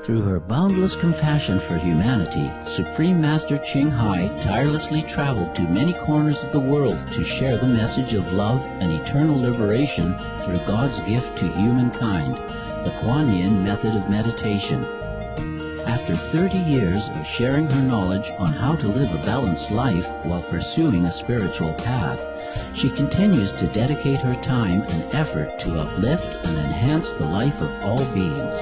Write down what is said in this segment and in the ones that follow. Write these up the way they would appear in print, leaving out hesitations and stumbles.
Through her boundless compassion for humanity, Supreme Master Ching Hai tirelessly traveled to many corners of the world to share the message of love and eternal liberation through God's gift to humankind, the Kuan Yin method of meditation. After 30 years of sharing her knowledge on how to live a balanced life while pursuing a spiritual path, she continues to dedicate her time and effort to uplift and enhance the life of all beings.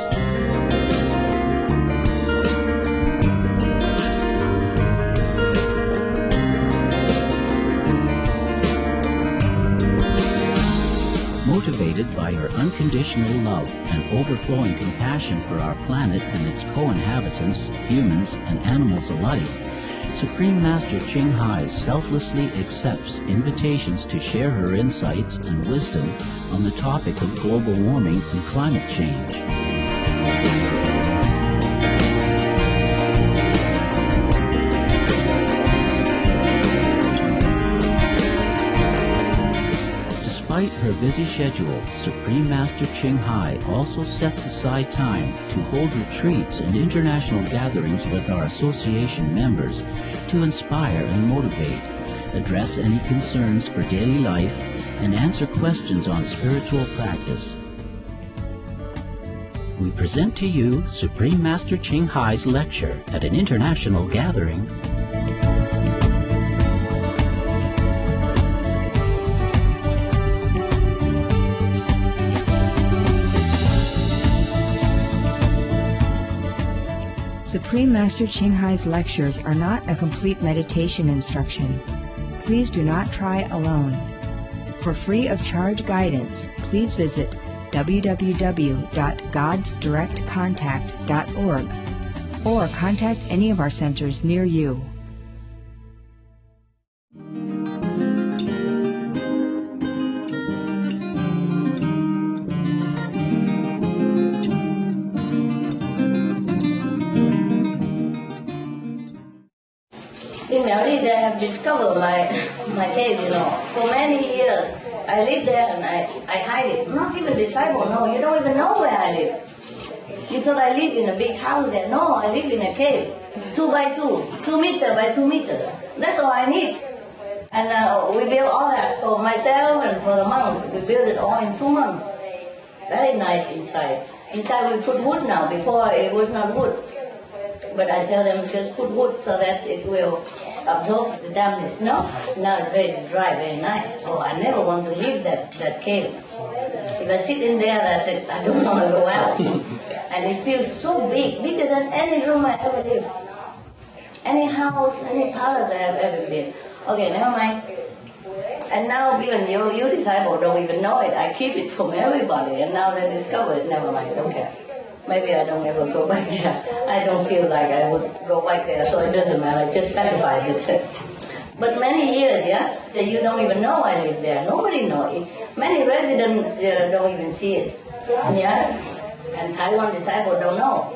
Motivated by her unconditional love and overflowing compassion for our planet and its co-inhabitants, humans and animals alike, Supreme Master Ching Hai selflessly accepts invitations to share her insights and wisdom on the topic of global warming and climate change. Despite her busy schedule, Supreme Master Ching Hai also sets aside time to hold retreats and international gatherings with our association members to inspire and motivate, address any concerns for daily life, and answer questions on spiritual practice. We present to you Supreme Master Ching Hai's lecture at an international gathering. Supreme Master Ching Hai's lectures are not a complete meditation instruction. Please do not try alone. For free of charge guidance, please visit www.godsdirectcontact.org or contact any of our centers near you. In Miaoli, they have discovered my cave, For many years, I lived there and I hide it. Not even disciple, no, you don't even know where I live. You thought I live in a big house there. No, I live in a cave, 2 by 2, 2 meter by 2 meters. That's all I need. And we built all that for myself and for the monks. We built it all in 2 months. Very nice inside. Inside we put wood now. Before it was not wood. But I tell them just put wood so that it will absorb the dampness. No, now it's very dry, very nice. Oh, I never want to leave that cave. If I sit in there, I said, I don't want to go out. And it feels so big, bigger than any room I ever lived. Any house, any palace I have ever been. Okay, never mind. And now even you disciples don't even know it. I keep it from everybody, and now they discover it. Never mind, don't care. Maybe I don't ever go back there. I don't feel like I would go back there, so it doesn't matter. Just sacrifice it. But many years, you don't even know I live there. Nobody knows it. Many residents don't even see it. And Taiwan disciples don't know.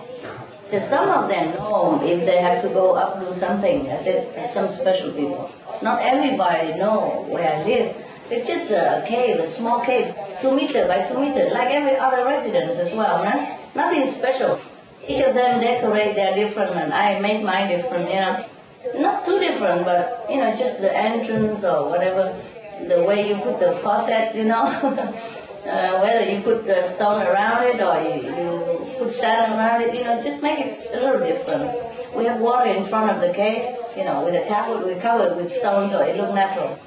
Just some of them know if they have to go up do something. I said, some special people. Not everybody know where I live. It's just a cave, a small cave, 2 meter by 2 meter, like every other residence as well. Nothing special. Each of them decorate their different, and I make mine different, Not too different, but, just the entrance or whatever, the way you put the faucet, whether you put the stone around it or you put sand around it, just make it a little different. We have water in front of the cave, with a tablet, we cover it with stones so it looks natural.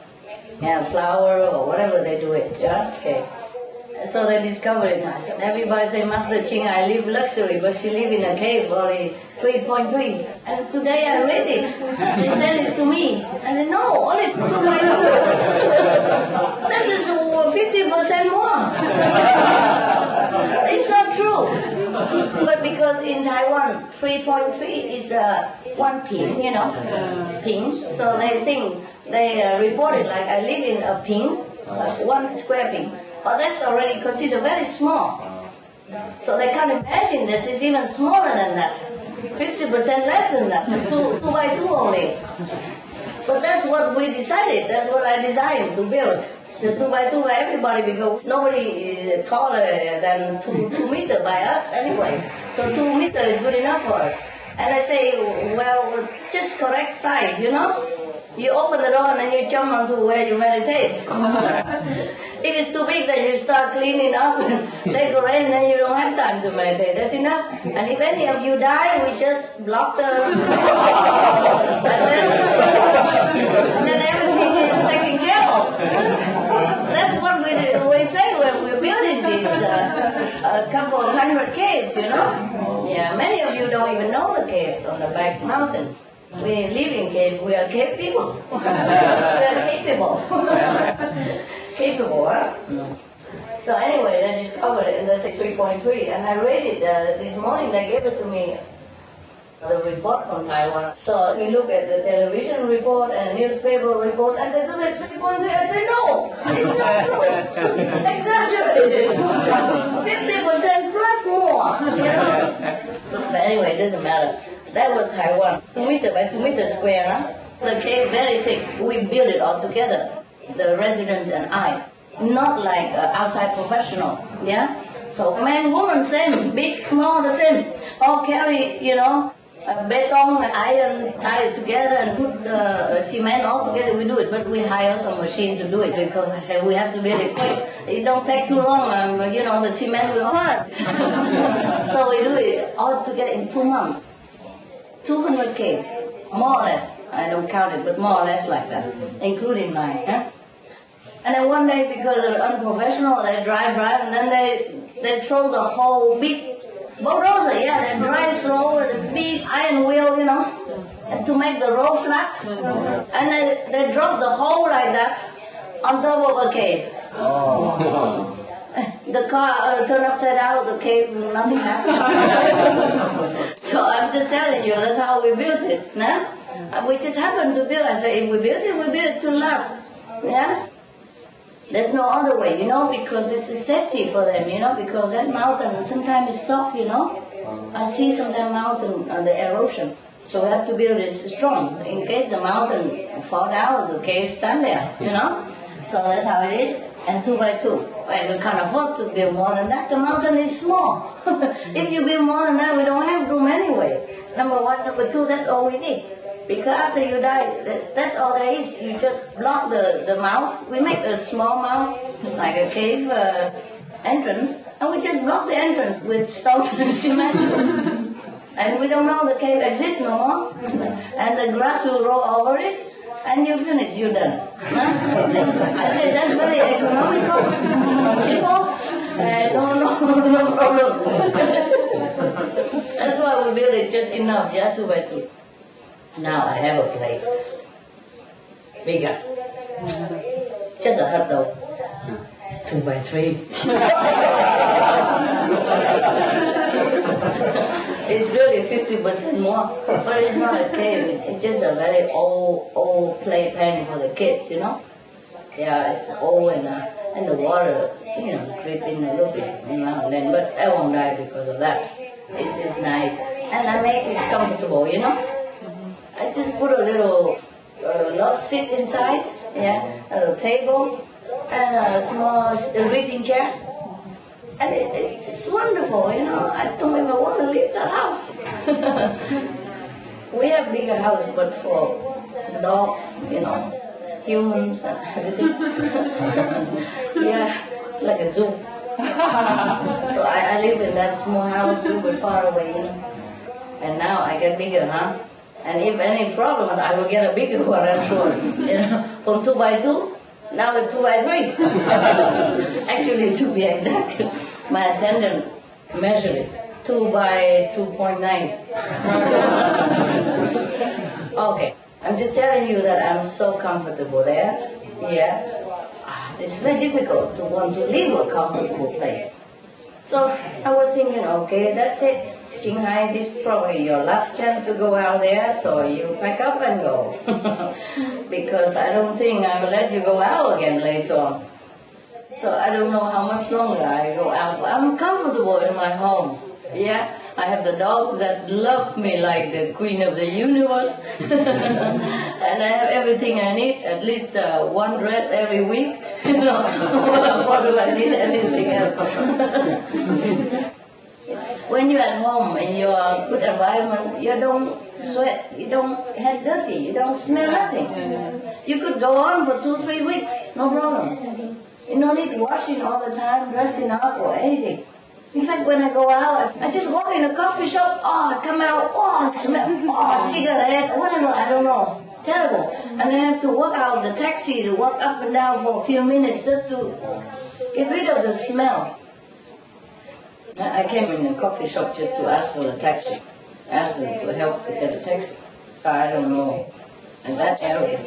Flower or whatever they do it, okay. So they discovered it now. So everybody say, Master Ching, I live luxury, but she live in a cave, only 3.3. And today I read it. They sent it to me. I said, no, only 2 by 2. This is 50% more. It's not true. But because in Taiwan, 3.3 is 1 pin, pin. So they think, they report it like I live in a pin, 1 square pin. But that's already considered very small. So they can't imagine this is even smaller than that. 50% less than that, 2 by 2 only. But that's what we decided, that's what I designed to build. Just 2 by 2 by everybody, because nobody is taller than 2 meters by us anyway. So 2 meters is good enough for us. And I say, well, just correct size, you know? You open the door and then you jump onto where you meditate. If it's too big, then you start cleaning up and decorating, then you don't have time to meditate. That's enough. And if any of you die, we just block the... and then everything is taken care of. That's what we say when we're building these a couple of 100 caves, you know? Yeah, many of you don't even know the caves on the back mountain. We live in caves, we are cave people. We are capable. Capable, huh? So anyway, they discovered it, and they say 3.3, and I read it this morning. They gave it to me, the report from Taiwan. So we look at the television report and the newspaper report, and they do it 3.3. I say, no, it's not true. Exaggerated. 50% plus more. You know? But anyway, it doesn't matter. That was Taiwan. 2 meters by 2 meters square, huh? The cave very thick. We built it all together, the residents and I. Not like outside professional, yeah? So man, woman, same. Big, small, the same. All carry, you know, beton, iron, tie it together and put cement all together. We do it, but we hire some machine to do it because I said we have to build it quick. It don't take too long, you know, the cement will hard. So we do it all together in 2 months. 200 caves, more or less. I don't count it, but more or less like that, including mine. Huh? And then one day, because they're unprofessional, they drive, and then they throw the whole big bulldozer, yeah, they drive slow with a big iron wheel, you know, and to make the road flat. And they drop the hole like that on top of a cave. Oh. The car turned upside down, the cave, nothing happened. So I'm just telling you, that's how we built it. Nah? We just happened to build. I said, if we build it to last. Yeah? There's no other way, you know, because it's a safety for them, you know, because that mountain sometimes is soft, you know. I see sometimes mountain, the erosion. So we have to build it strong. In case the mountain fall down, the cave stand there, you know. So that's how it is. And 2 by 2. And we can't afford to build more than that. The mountain is small. If you build more than that, we don't have room anyway. Number 1, number 2, that's all we need. Because after you die, that's all there is. You just block the mouth. We make a small mouth, like a cave entrance, and we just block the entrance with stone and cement. And we don't know the cave exists no more. And the grass will grow over it. And you finish, you're done. Huh? I said, that's very economical, simple, no problem. That's why we build it just enough, yeah, 2 by 2. Now I have a place bigger. Just a hut though. 2 by 3. It's really 50% more, but it's not a cave. It's just a very old playpen for the kids, you know. Yeah, it's old and the water, you know, creeping a little bit now and then. But I won't die because of that. It's just nice, and I make it comfortable, you know. I just put a little love seat inside, yeah, a little table, and a small reading chair. And it's just wonderful, you know. I don't even want to leave the house. We have bigger house, but for dogs, you know, humans and everything. Yeah, it's like a zoo. So I live in that small house, super far away, you know. And now I get bigger, huh? And if any problems, I will get a bigger one, I'm sure. You know, from 2 by 2. Now it's 2 by 3. Actually, to be exact, my attendant measured it. 2 by 2.9. Okay, I'm just telling you that I'm so comfortable there. Yeah, it's very difficult to want to leave a comfortable place. So I was thinking, okay, that's it. Qinghai, this is probably your last chance to go out there, so you pack up and go. Because I don't think I will let you go out again later on. So I don't know how much longer I go out. I'm comfortable in my home. Yeah, I have the dogs that love me like the queen of the universe. And I have everything I need, at least one dress every week. You know, what do I need anything else? When you're at home in your good environment, you don't sweat, you don't get dirty, you don't smell nothing. You could go on for 2-3 weeks, no problem. You don't need washing all the time, dressing up or anything. In fact, when I go out, I just walk in a coffee shop, oh, I come out, oh, smell, oh, cigarette, whatever, I don't know. Terrible. And I have to walk out of the taxi to walk up and down for a few minutes just to get rid of the smell. I came in a coffee shop just to ask for a taxi. Ask them for help to get a taxi. I don't know. And that area.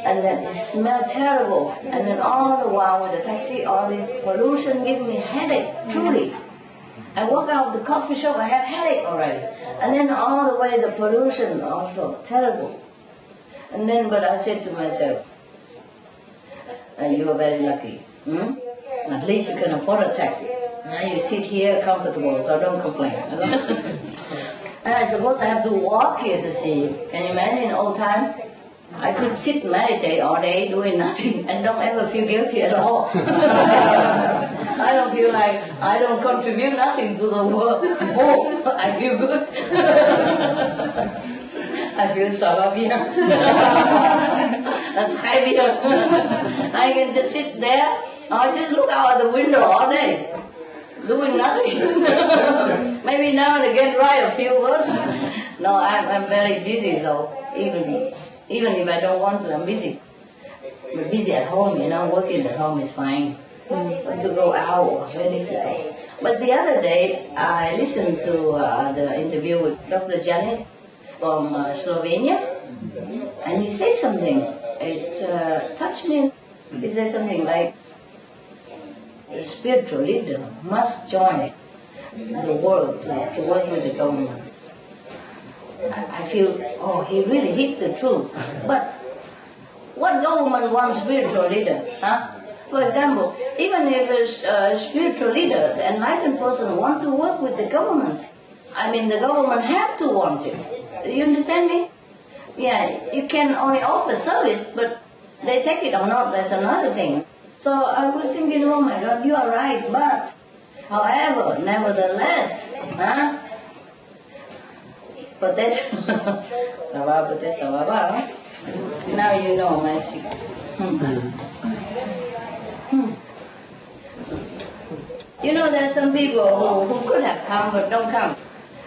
And then it smelled terrible. And then all the while with the taxi, all this pollution gave me headache, truly. I walk out of the coffee shop, I have headache already. And then all the way the pollution also, terrible. And then, but I said to myself, you are very lucky. At least you can afford a taxi. Now you sit here comfortable, so don't complain. And I suppose I have to walk here to see you. Can you imagine old time? I could sit meditate all day doing nothing and don't ever feel guilty at all. I don't feel like I don't contribute nothing to the world. Oh, I feel good. I feel ça va bien. Très bien. I can just sit there or just look out the window all day, doing nothing. Maybe now and again write a few words. No, I'm very busy though, even if I don't want to, I'm busy. I'm busy at home, you know, working at home is fine. But to go out, very difficult. But the other day, I listened to the interview with Dr. Janis from Slovenia, and he said something. It touched me. He said something like, a spiritual leader must join the world to work with the government. I feel, oh, he really hit the truth. But what government wants spiritual leaders? Huh? For example, even if a spiritual leader, the enlightened person, want to work with the government, I mean, the government have to want it. You understand me? Yeah, you can only offer service, but they take it or not, that's another thing. So I was thinking, oh my God, you are right, but, however, nevertheless, huh? Peut-être, ça va, peut-être ça va pas, huh? Now you know my secret. You know, there are some people who could have come but don't come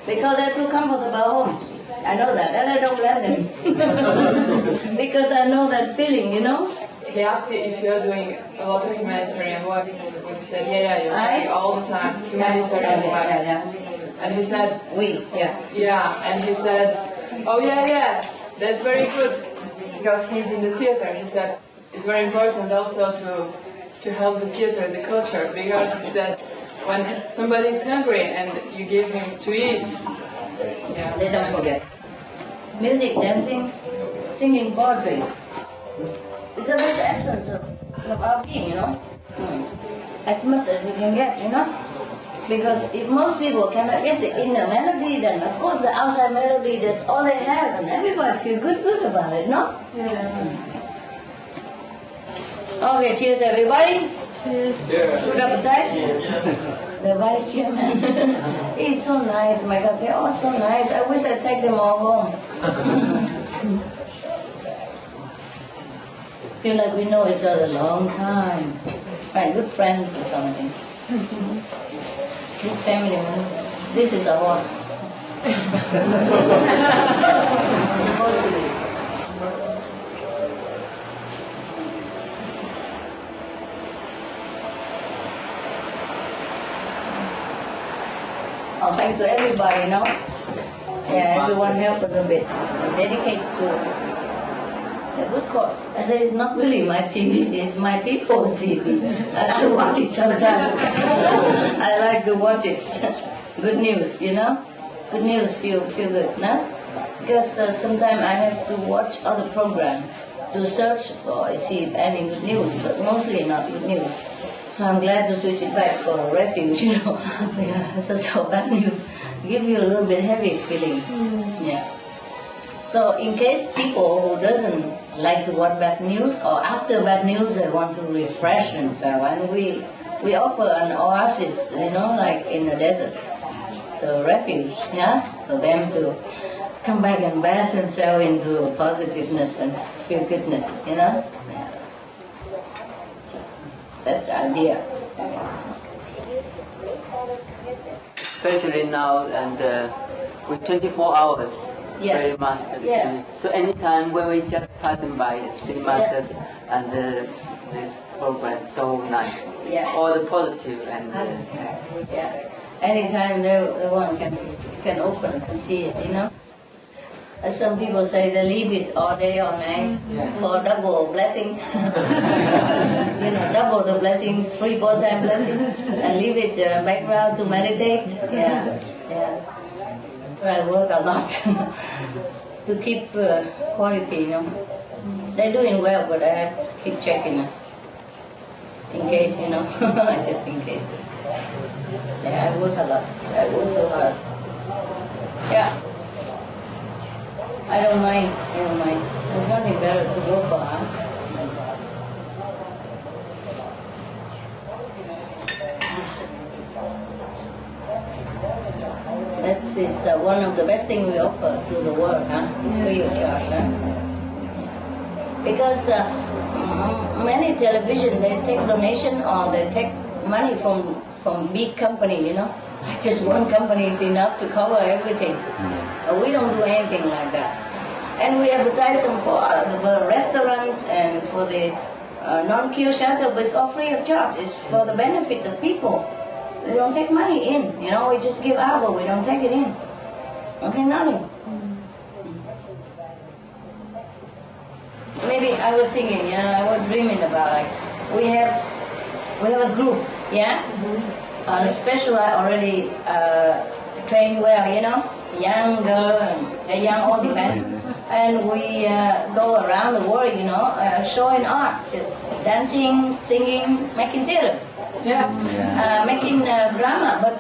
because they're too comfortable at home. I know that, and I don't blame them. Because I know that feeling, you know. He asked you if you're doing a lot of humanitarian work, and you said, yeah, you're doing all the time humanitarian work. Yeah. And he said, Yeah, and he said, oh yeah, that's very good, because he's in the theater. He said, it's very important also to help the theater, the culture, because he said, when somebody is hungry and you give him to eat, they don't forget. Music, dancing, singing poetry. Because it's the essence of our being, you know. As much as we can get, you know. Because if most people cannot get the inner melody, then of course the outside melody, that's all they have, and everybody feel good about it, no? Okay, cheers everybody. Cheers. Good appetite. The vice chairman. He's so nice, my God, they're all so nice. I wish I'd take them all home. Feel like we know each other a long time. Right, good friends or something. Good family, man. This is a horse. Supposed to be. Oh, thanks to everybody, you know. Yeah, everyone helped a little bit. Dedicate to a good cause. I say it's not really my TV, it's my people's TV. I watch it sometimes. I like to watch it. Good news, you know? Good news feel good, no? Because sometimes I have to watch other programs to search for, see any good news, but mostly not good news. So I'm glad to switch it back for refuge, because so bad news give you a little bit heavy feeling. Yeah. So in case people who doesn't like to watch bad news, or after bad news they want to refresh themselves, and we offer an oasis, like in the desert, so refuge, for them to come back and bath themselves into positiveness and feel goodness, Yeah. So that's the idea. Especially now and with 24 hours. Yeah. Very masters. Yeah. So anytime when we just passing by, see masters and this program, so nice. Yeah. All the positive and yeah. Anytime the one can open and see it, As some people say, they leave it all day, all night for double blessing. Double the blessing, 3-4 times blessing, and leave it background to meditate. Yeah. I work a lot to keep quality, They're doing well, but I have to keep checking in case, just in case. Yeah, I work a lot. I work too hard. Yeah. I don't mind. There's nothing better to work for, That is one of the best things we offer to the world, free of charge. Because many television, they take donation or they take money from big company, Just one company is enough to cover everything. We don't do anything like that. And we advertise them for the restaurants and for the non-queue shelter, but it's all free of charge. It's for the benefit of people. We don't take money in, we just give out, but we don't take it in. Okay, nothing. Maybe I was thinking, I was dreaming about we have a group, special already trained well, young girl and young all depends. And we go around the world, showing arts, just dancing, singing, making theater. Making drama, but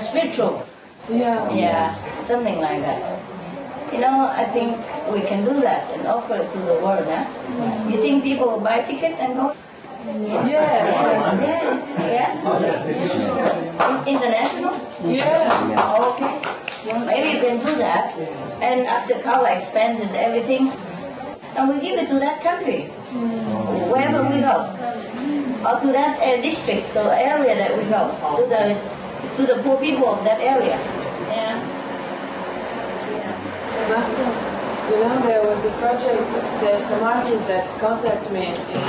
spiritual. Yeah, something like that. I think we can do that and offer it to the world. You think people will buy ticket and go? Yeah. International? Yeah. Okay. Maybe you can do that, and after cover expenses, everything, and we give it to that country, wherever we go. Or to that district or area that we go, to the poor people of that area. Yeah. Master, there was a project, there's some artists that contact me in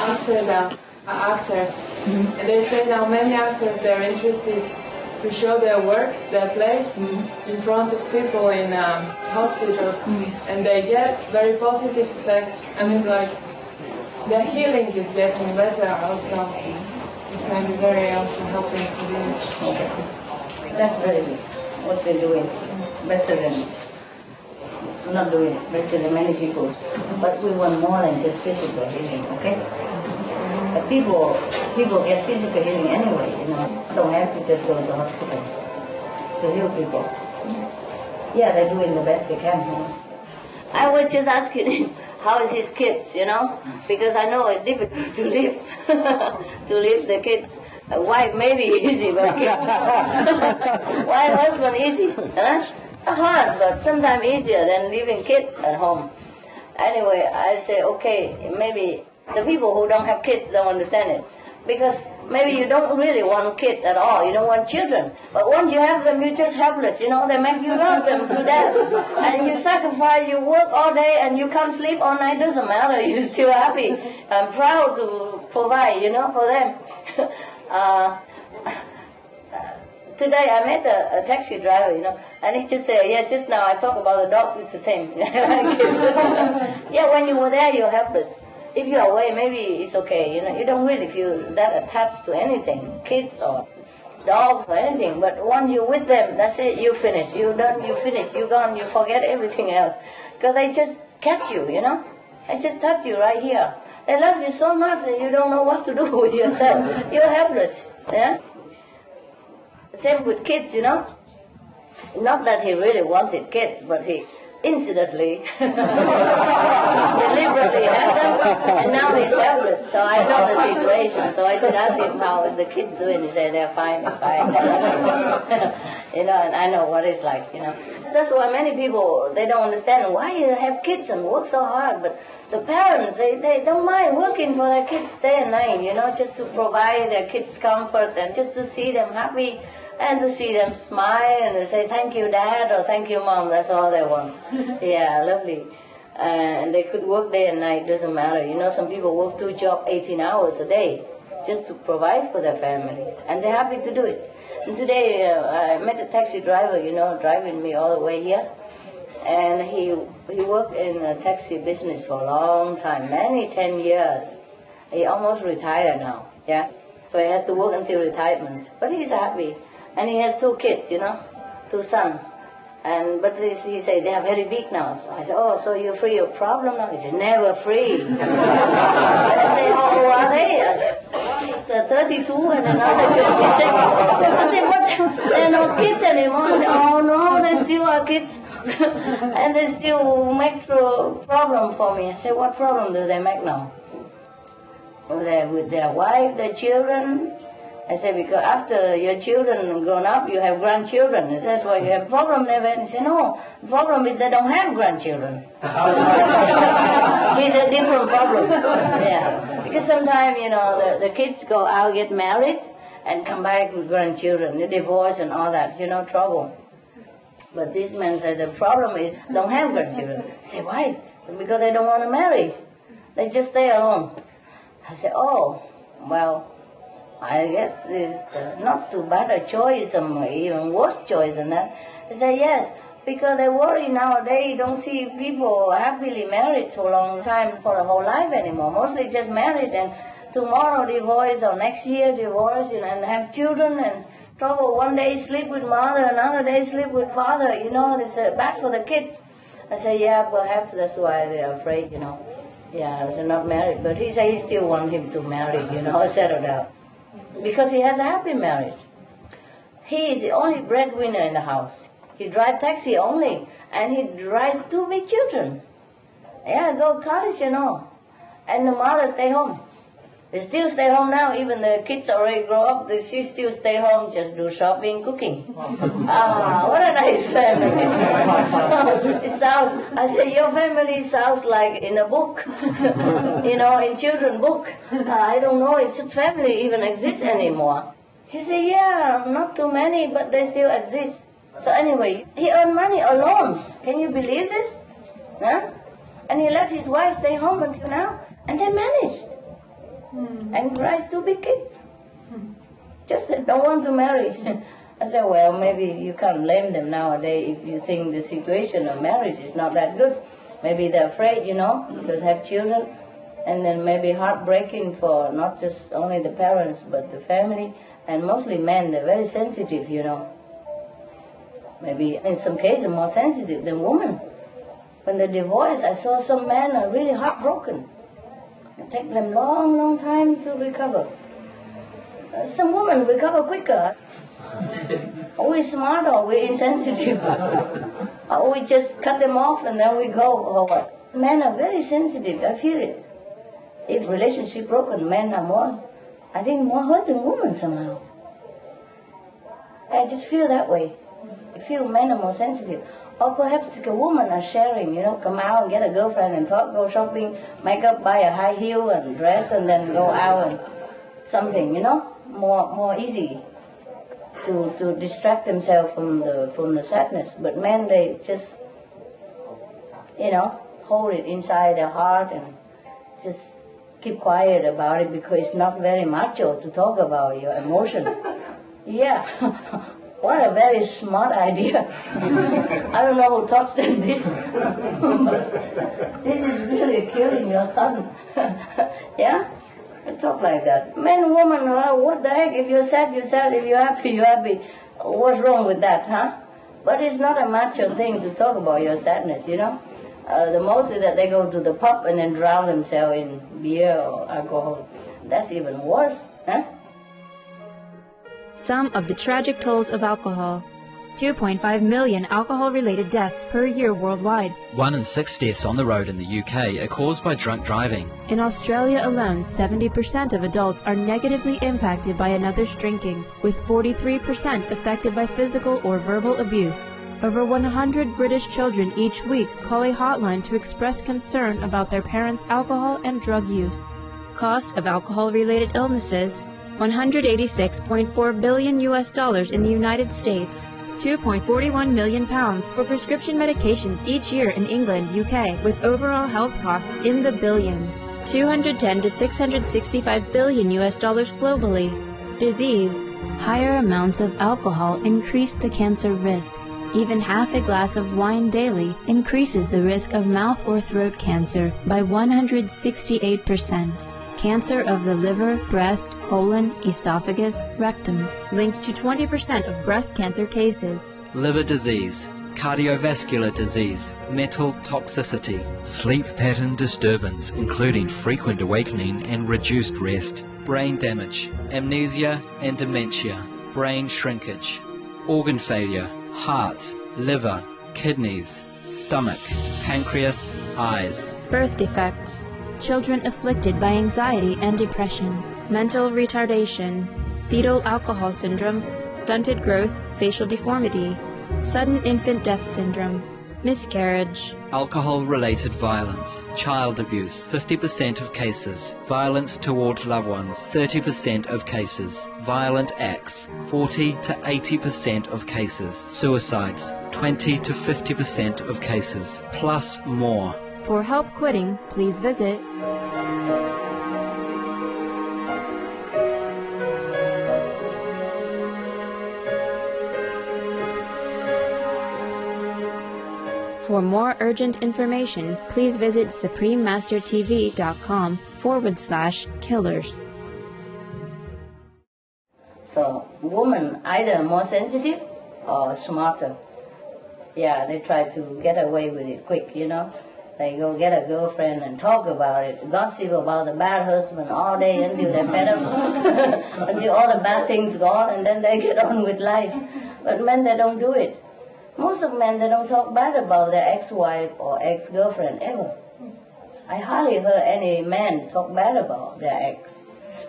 Amsterdam, actors, and they say now many actors, they're interested to show their work, their plays, in front of people in hospitals, and they get very positive effects. The healing is getting better also. It can be very also helping for this. That's very good. What they're doing, better than not doing it, better than many people. But we want more than just physical healing, okay? But people get physical healing anyway, Don't have to just go to the hospital to heal people. Yeah, they're doing the best they can. I was just asking him, how is his kids, Because I know it's difficult to live, the kids. Wife maybe easy, but kids. Wife, husband easy, hard, but sometimes easier than leaving kids at home. Anyway, I say, okay, maybe the people who don't have kids don't understand it. Because maybe you don't really want kids at all, you don't want children. But once you have them, you're just helpless, they make you love them to death. And you sacrifice, you work all day and you can't sleep all night, doesn't matter, you're still happy. I'm proud to provide, for them. Today I met a taxi driver, and he just said, yeah, just now I talk about the dog, it's the same. Yeah, when you were there, you're helpless. If you're away, maybe it's okay, you don't really feel that attached to anything, kids or dogs or anything, but once you're with them, that's it, you finish, you're done, you finish, you're gone, you forget everything else. Because they just catch you, they just touch you right here. They love you so much that you don't know what to do with yourself. You're helpless. Yeah? Same with kids, Not that he really wanted kids, but he incidentally, deliberately had them, and now he's helpless. So I know the situation. So I just asked him, how is the kids doing? He said, they're fine, fine. And I know what it's like, That's why many people, they don't understand why you have kids and work so hard. But the parents, they don't mind working for their kids day and night, just to provide their kids comfort and just to see them happy. And to see them smile and to say, thank you, Dad, or thank you, Mom, that's all they want. Yeah, lovely. And they could work day and night, doesn't matter. Some people work 2 jobs, 18 hours a day, just to provide for their family. And they're happy to do it. And today, I met a taxi driver, driving me all the way here. And he worked in a taxi business for a long time, many 10 years. He almost retired now, yeah? So he has to work until retirement. But he's happy. And he has 2 kids, 2 sons. But he say they are very big now. So I said, oh, so you're free of problem now? He said, never free. I said, how old are they? I said, 32 and another 26. I said, what? There are no kids anymore. I said, oh no, they still are kids. And they still make problem for me. I said, what problem do they make now? With their wife, their children. I said, because after your children grown up, you have grandchildren. That's why you have problem never. He said, no, the problem is they don't have grandchildren. It's a different problem. Yeah, because sometimes, the kids go out, get married, and come back with grandchildren, the divorce and all that, trouble. But this man said the problem is don't have grandchildren. I said, why? Because they don't want to marry. They just stay alone. I said, oh, well, I guess it's not too bad a choice, some even worse choice than that. I said, yes, because they worry nowadays, you don't see people happily married for a long time for the whole life anymore. Mostly just married and tomorrow divorce or next year divorce, and have children and trouble. One day sleep with mother, another day sleep with father, it's bad for the kids. I said, yeah, perhaps that's why they're afraid, Yeah, they're not married. But he said he still wants him to marry, settle down. Because he has a happy marriage. He is the only breadwinner in the house. He drives taxi only, and he drives 2 big children. Yeah, go to college and all. And the mother stay home. They still stay home now, even the kids already grow up, she still stay home, just do shopping, cooking. What a nice family. I said, your family sounds like in a book, in children's book. I don't know if such family even exists anymore. He said, yeah, not too many, but they still exist. So anyway, he earned money alone. Can you believe this? Huh? And he let his wife stay home until now, and they managed. And raised 2 big kids. Just they don't want to marry. I said, well, maybe you can't blame them nowadays if you think the situation of marriage is not that good. Maybe they're afraid, because they have children. And then maybe heartbreaking for not just only the parents, but the family. And mostly men, they're very sensitive, Maybe in some cases more sensitive than women. When they divorce, I saw some men are really heartbroken. It takes them long, long time to recover. Some women recover quicker. Or we're smart or we're insensitive. Or we just cut them off and then we go, or what? Men are very sensitive, I feel it. If relationship broken, men are more hurt than women somehow. I just feel that way. I feel men are more sensitive. Or perhaps a woman are sharing, come out and get a girlfriend and talk, go shopping, make up, buy a high heel and dress and then go out and something, more easy to distract themselves from the sadness. But men, they just, hold it inside their heart and just keep quiet about it because it's not very macho to talk about your emotion. Yeah. What a very smart idea. I don't know who taught them this. This is really killing your son. Yeah? Talk like that. Man, woman, what the heck? If you're sad, you're sad. If you're happy, you're happy. What's wrong with that, huh? But it's not a macho thing to talk about your sadness, The most is that they go to the pub and then drown themselves in beer or alcohol. That's even worse, huh? Some of the tragic tolls of alcohol. 2.5 million alcohol-related deaths per year worldwide. 1 in 6 deaths on the road in the UK are caused by drunk driving. In Australia alone, 70% of adults are negatively impacted by another's drinking, with 43% affected by physical or verbal abuse. Over 100 British children each week call a hotline to express concern about their parents' alcohol and drug use. Cost of alcohol-related illnesses, $186.4 billion in the United States. £2.41 million for prescription medications each year in England, UK, with overall health costs in the billions. $210 to $665 billion globally. Disease. Higher amounts of alcohol increase the cancer risk. Even half a glass of wine daily increases the risk of mouth or throat cancer by 168%. Cancer of the liver, breast, colon, esophagus, rectum, linked to 20% of breast cancer cases. Liver disease, cardiovascular disease, metal toxicity, sleep pattern disturbance including frequent awakening and reduced rest, brain damage, amnesia and dementia, brain shrinkage, organ failure, heart, liver, kidneys, stomach, pancreas, eyes. Birth defects. Children afflicted by anxiety and depression, mental retardation, fetal alcohol syndrome, stunted growth, facial deformity, sudden infant death syndrome, miscarriage. Alcohol-related violence, child abuse, 50% of cases, violence toward loved ones, 30% of cases, violent acts, 40 to 80% of cases, suicides, 20 to 50% of cases, plus more. For help quitting, please visit For more urgent information, please visit suprememastertv.com/killers. So women either more sensitive or smarter. Yeah, they try to get away with it quick, you know. They go get a girlfriend and talk about it, gossip about the bad husband all day until they're fed up, until all the bad things gone, and then they get on with life. But men, they don't do it. Most of men, they don't talk bad about their ex-wife or ex-girlfriend ever. I hardly heard any man talk bad about their ex.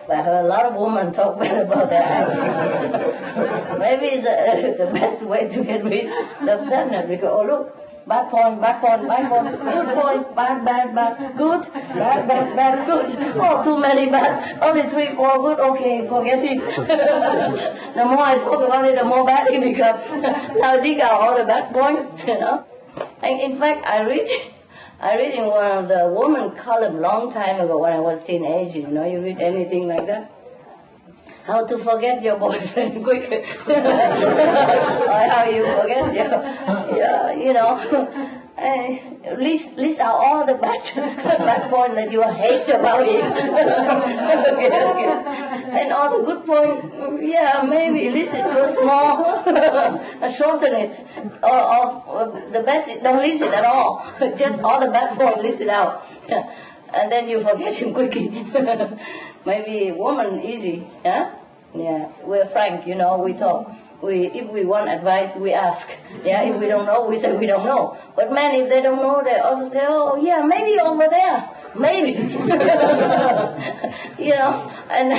But I heard a lot of women talk bad about their ex. Maybe it's the best way to get rid of sadness, because, oh look, bad point, bad point, bad point, good point, bad, bad, bad, good, bad, bad, bad, good. Oh, too many bad, only 3, 4 good, okay, forget it. The more I talk about it, the more bad it becomes. Now dig out all the bad points, you know. And in fact, I read in one of the woman column long time ago when I was teenage, you know, you read anything like that. How to forget your boyfriend quick, or how you forget your you know, list out all the bad point that you hate about him, okay. And all the good point, yeah, maybe list it real small, shorten it, or the best, don't list it at all, just all the bad point, list it out, and then you forget him quickly. Maybe woman easy, yeah? Yeah, we're frank, you know, we talk. If we want advice, we ask. Yeah, if we don't know, we say we don't know. But men, if they don't know, they also say, oh, yeah, maybe over there. Maybe. You know, and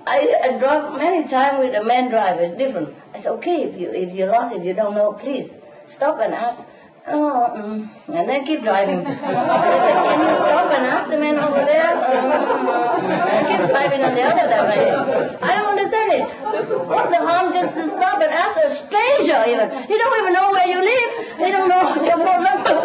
I drive many times with a man driver. It's different. I say, okay, if you're lost, if you don't know, please stop and ask. And then keep driving. I said, can you stop and ask the man over there? And keep driving on the other direction. I don't understand it. What's the harm just to stop and ask a stranger even? He don't even know where you live. He don't know your phone number.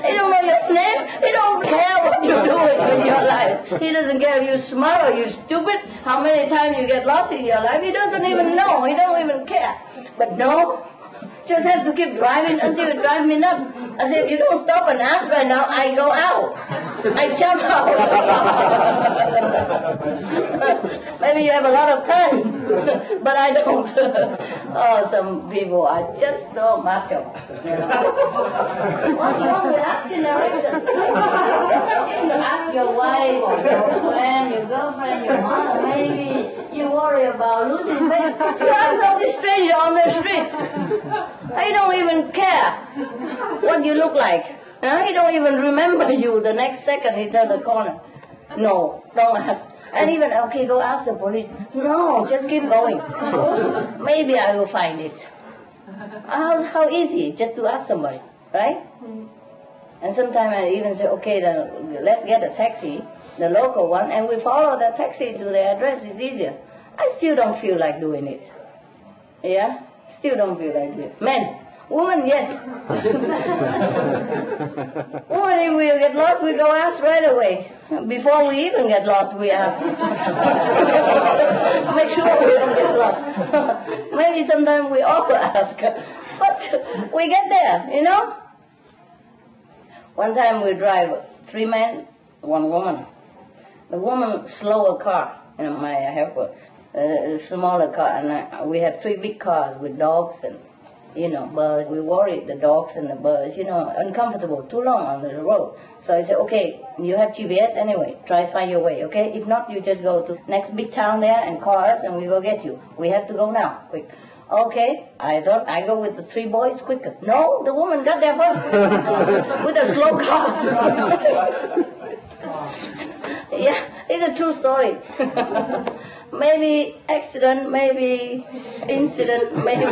He don't know your name. He don't care what you're doing with your life. He doesn't care if you're smart or you're stupid, how many times you get lost in your life. He doesn't even know. He don't even care. But no, just have to keep driving until you drive me nuts. I said, if you don't stop and ask right now, I go out. I jump out. Maybe you have a lot of time, but I don't. Oh, some people are just so macho. You know? What's wrong with asking direction? You ask your wife or your friend, your girlfriend, your mother, maybe you worry about losing weight. You ask some stranger on the street. I don't even care what you look like. He don't even remember you the next second he turn the corner. No, don't ask. And even, okay, go ask the police. No, just keep going. Maybe I will find it. How easy, just to ask somebody, right? And sometimes I even say, okay, then let's get a taxi, the local one, and we follow the taxi to the address. It's easier. I still don't feel like doing it. Yeah? Still don't feel like doing it. Men. Woman, yes. Woman, if we get lost, we go ask right away. Before we even get lost, we ask. Make sure we don't get lost. Maybe sometimes we over ask. But we get there, you know? One time we drive 3 men, 1 woman. The woman slow a car in my helper, a smaller car, and we have 3 big cars with dogs and, you know, birds. We worry the dogs and the birds, you know, uncomfortable, too long on the road. So I said, okay, you have GPS anyway, try find your way, okay? If not, you just go to next big town there and call us and we will get you. We have to go now, quick. Okay, I thought I go with the 3 boys quicker. No, the woman got there first with a slow car. Yeah, it's a true story. Maybe accident, maybe incident, maybe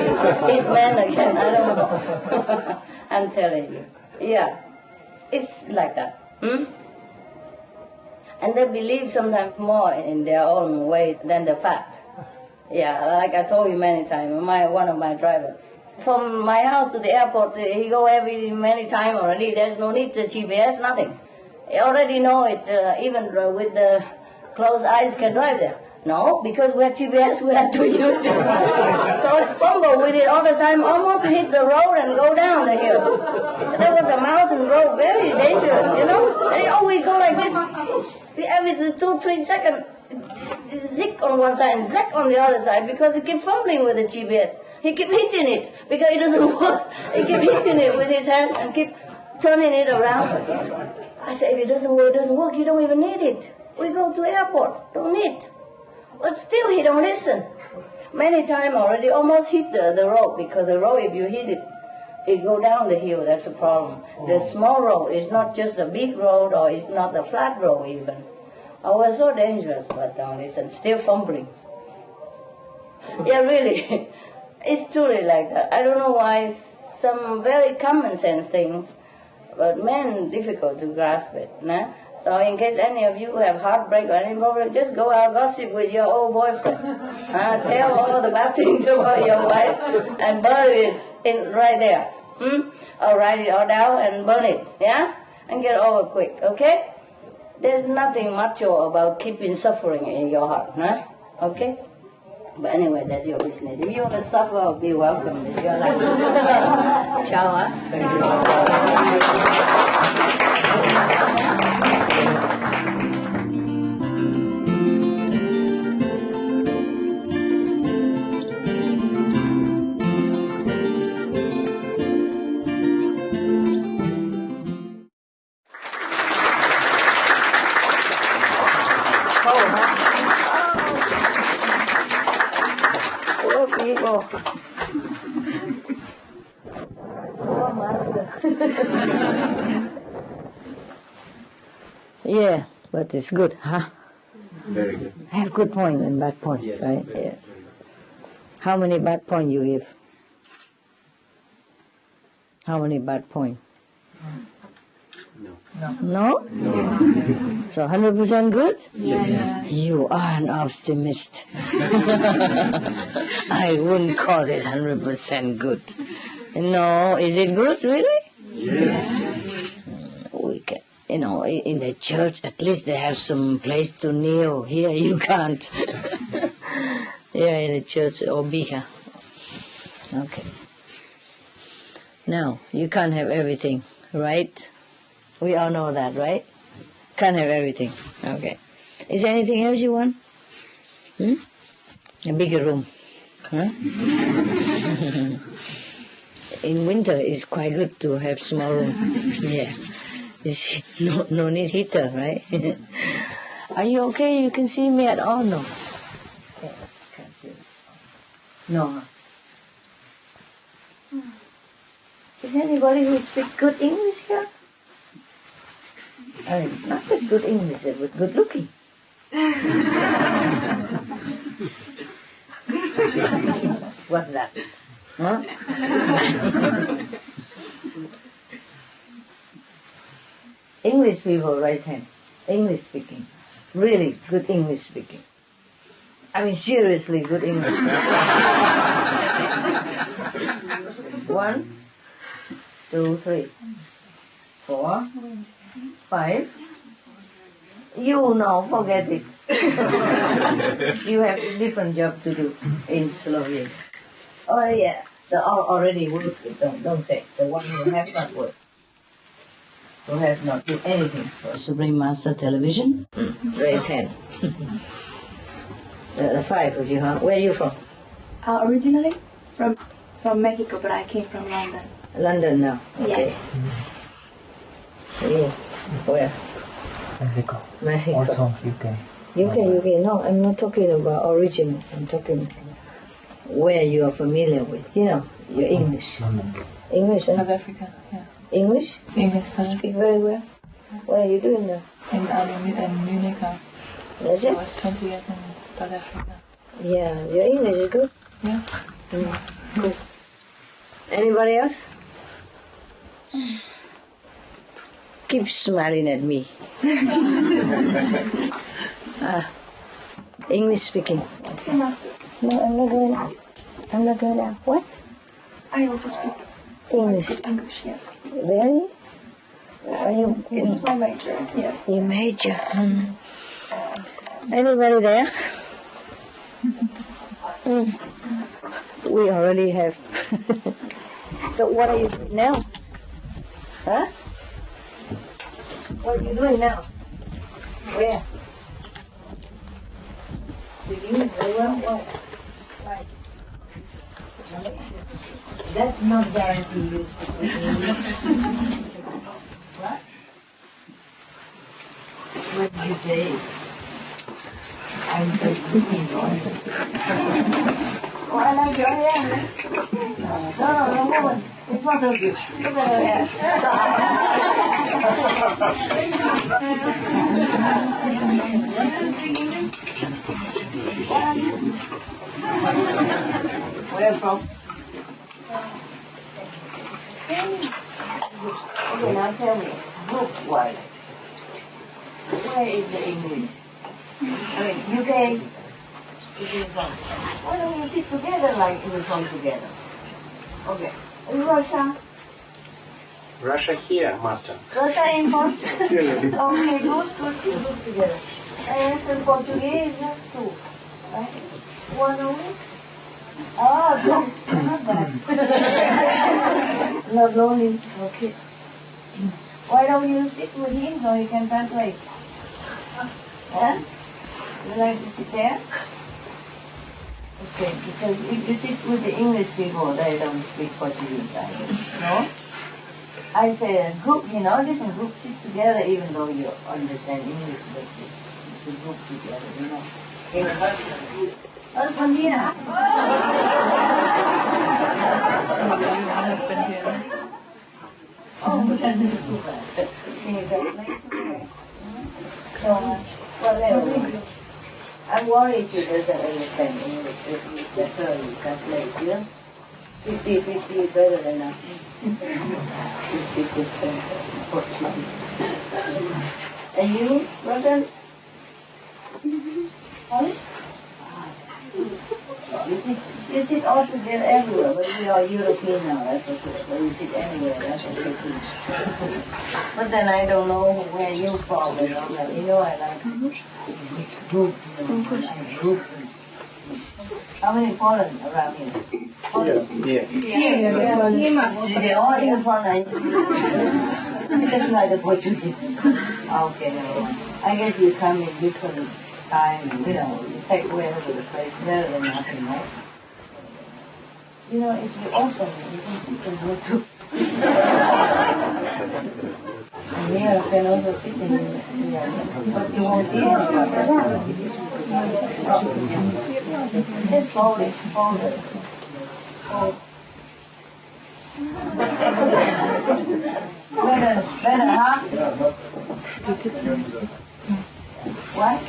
he's man again, I don't know. I'm telling you. Yeah, it's like that. And they believe sometimes more in their own way than the fact. Yeah, like I told you many times, one of my drivers. From my house to the airport, he go many times already. There's no need to GPS, nothing. He already know it, even with the closed eyes can drive there. No, because we have GPS, we have to use it. So I fumble with it all the time, almost hit the road and go down the hill. There was a mountain road, very dangerous, you know. And it always go like this. Every 2-3 seconds, zick on one side and zack on the other side, because he keep fumbling with the GPS. He keep hitting it because it doesn't work. He keep hitting it with his hand and keep turning it around. I say, if it doesn't work, you don't even need it. We go to airport, don't need. But still he don't listen. Many times already almost hit the road, because the road, if you hit it, it go down the hill, that's the problem. The small road is not just a big road, or it's not a flat road even. Oh, it's so dangerous, but don't listen, still fumbling. Yeah, really, it's truly like that. I don't know why, some very common sense things, but men, difficult to grasp it. Nah? So in case any of you have heartbreak or any problem, just go out gossip with your old boyfriend. Tell all the bad things about your wife and bury it right there. Or write it all down and burn it, yeah? And get over quick, okay? There's nothing macho about keeping suffering in your heart, huh? Okay? But anyway, that's your business. If you want to suffer, be welcome. It's your life. Ciao, huh? Yeah, but it's good, huh? Very good. I have good point and bad point, Yes, right? very Yes. How many bad point you give? How many bad point? No. No? So 100% good? Yes. You are an optimist. I wouldn't call this 100% good. No, is it good, really? Yes. We can, in the church, at least they have some place to kneel. Here you can't. Yeah, in the church, or bigger. Okay. Now, you can't have everything, right? We all know that, right? Can't have everything. Okay. Is there anything else you want? A bigger room. Huh? In winter, it's quite good to have small room. Yeah. You see, no need heater, right? Are you okay? You can see me at all? No. Okay. Can't see. No. Is anybody who speaks good English here? I mean, not just good English, but good looking. What's that? Huh? English people, right hand. English speaking. Really good English speaking. I mean, seriously good English speaking. 1, 2, 3, 4, 5. You know, forget it. You have a different job to do in Slovenia. Oh yeah, the already worked. Don't say the one who have not worked, who have not did anything for Supreme Master Television. Raise hand. The 5 of you, huh? Where are you from? Originally from Mexico, but I came from London. London now. Okay. Yes. You? Where? Mexico. Mexico. Also UK. UK. No, I'm not talking about origin. I'm talking where you are familiar with. You know, your English. London. English, huh? South Africa, yeah. English? English, South Africa. Speak very well. What are you doing now? In Munich now. That's I it? was 20 years in South Africa. Yeah, your English is good. Yeah. Good. Anybody else? Keep smiling at me. English speaking. Okay, Master. No, I'm not going out. What? I also speak English. good English, yes. Really? Are you? It was my major, yes. You major. Anybody there? We already have. So what are you doing now? Huh? What are you doing now? Where? Speak English very well? Why? That's not guaranteed you to speak English. What? What do you say? I'm just looking for it. Oh, I like your hair. No, woman. In front of you. Look at her hair. Where from? Okay, now tell me, group-wise, where is the English? I mean, UK. Why don't you sit together like you come together? Okay. In Russia? Russia here, Master. Russia in front? Okay, good together. And in Portuguese too, right? One only? Oh, good. Not bad. Not lonely. Okay. Why don't you sit with him so he can translate? Yeah? You like to sit there? Okay, because if you sit with the English people, they don't speak Portuguese either. No? I say a group, different groups sit together even though you understand English, but it's a group together, Oh, Sandina. Oh, that is too bad. Can you translate? So, whatever. I'm worried you doesn't understand English. If you better you translate, 50-50 is better than nothing. 50% Portuguese. And you, brother? Polish? You sit all together everywhere, but we are European now, that's okay. So you sit anywhere, that's okay too. But then I don't know where you're from, I like group, group. How many foreign around here? Yeah. They're all in front. That's not the opportunity. Okay, never mind. I guess you come in different time, you take wherever the place, better than nothing, right? If you open, you can go to. And here I can also sit in here, but you won't see anybody. Just fold it. Better, huh? What?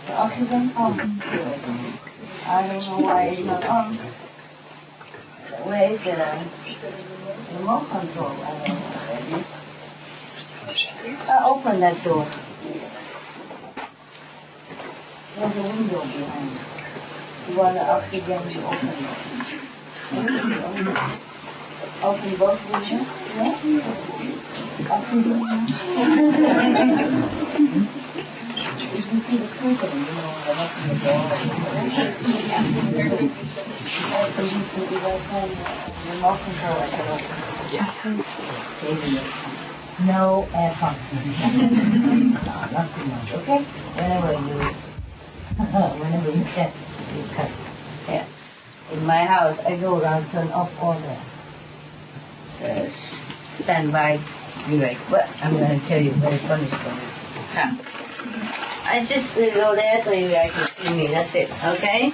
The oxygen on. I don't know why it's not on. Where is the remote control? I don't know where it is. Open that door. There's a window behind. You want the oxygen, you open it. Open both windows? Yeah? Oxygen. You can see the curtain, the door. Open you can be right on the remote control. I can open. Yeah. Saving it. No aircon. No, not too much, okay? Whenever you can, you cut. Yeah. In my house, I go around, turn off all the standby direct. But I'm going to tell you a very funny story. Come. I just go there so you guys can see me. That's it, okay?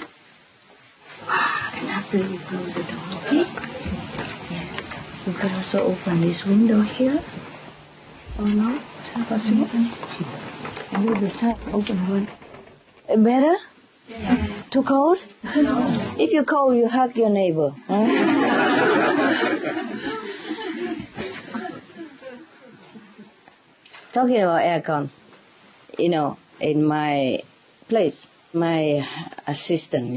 And after you close the door, okay? Yes. You can also open this window here. Oh no? Is that possible? A little bit tight. Open one. Better? Yes. Too cold? No. If you're cold, you hug your neighbor. Huh? Talking about aircon, in my place, my assistant,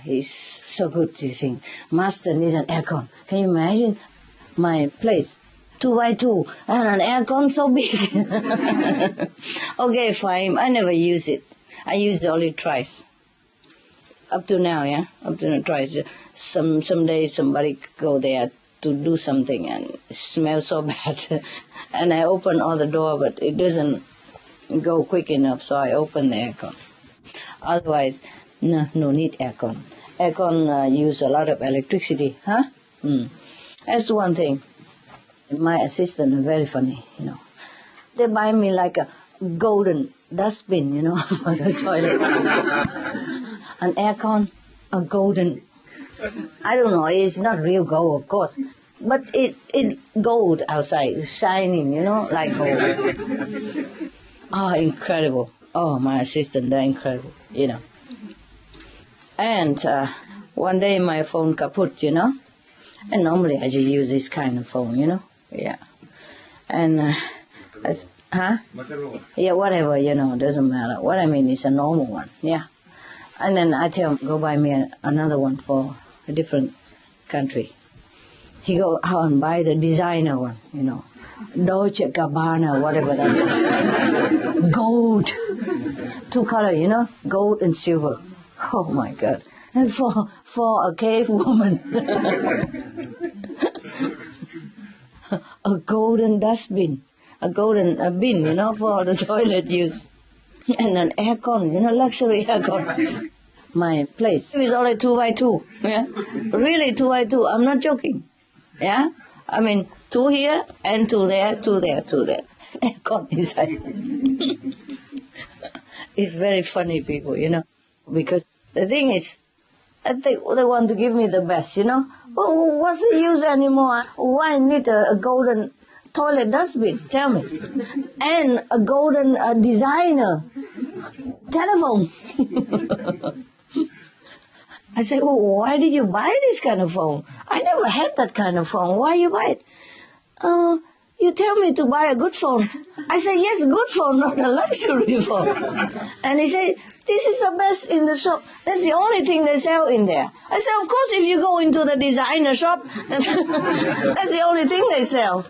he's so good, you think. Master needs an aircon. Can you imagine my place? 2x2 and an aircon so big. Okay, fine. I never use it. I used it only twice. Up to now, yeah? Up to now, twice. Someday somebody go there to do something and it smells so bad. And I open all the door, but it doesn't go quick enough, so I open the aircon. Otherwise, no need aircon. Aircon use a lot of electricity, huh? That's one thing. My assistant is very funny, They buy me like a golden dustbin, for the toilet. An aircon, a golden. I don't know, it's not real gold, of course. But it gold outside, it's shining, like gold. Oh, incredible. Oh, my assistant, they're incredible, And one day my phone kaput, And normally I just use this kind of phone, Yeah. And, yeah, whatever, doesn't matter. What I mean is a normal one, yeah. And then I tell him, go buy me another one for a different country. He go out and buy the designer one, Dolce Gabbana, whatever that is. Gold. 2 color, gold and silver. Oh my God. And for a cave woman. A golden dustbin. A golden bin, for the toilet use. And an aircon, luxury aircon. My place is only 2x2, yeah? Really 2x2, I'm not joking, yeah? I mean, 2 here and 2 there, 2 there, 2 there. Aircon inside. It's very funny, people, Because the thing is, I think they want to give me the best, Oh, what's the use anymore? Why need a golden toilet dustbin? Tell me. And a golden designer telephone. I said, well, why did you buy this kind of phone? I never had that kind of phone. Why you buy it? You tell me to buy a good phone. I said, yes, good phone, not a luxury phone. And he said, this is the best in the shop. That's the only thing they sell in there. I said, of course, if you go into the designer shop, that's the only thing they sell.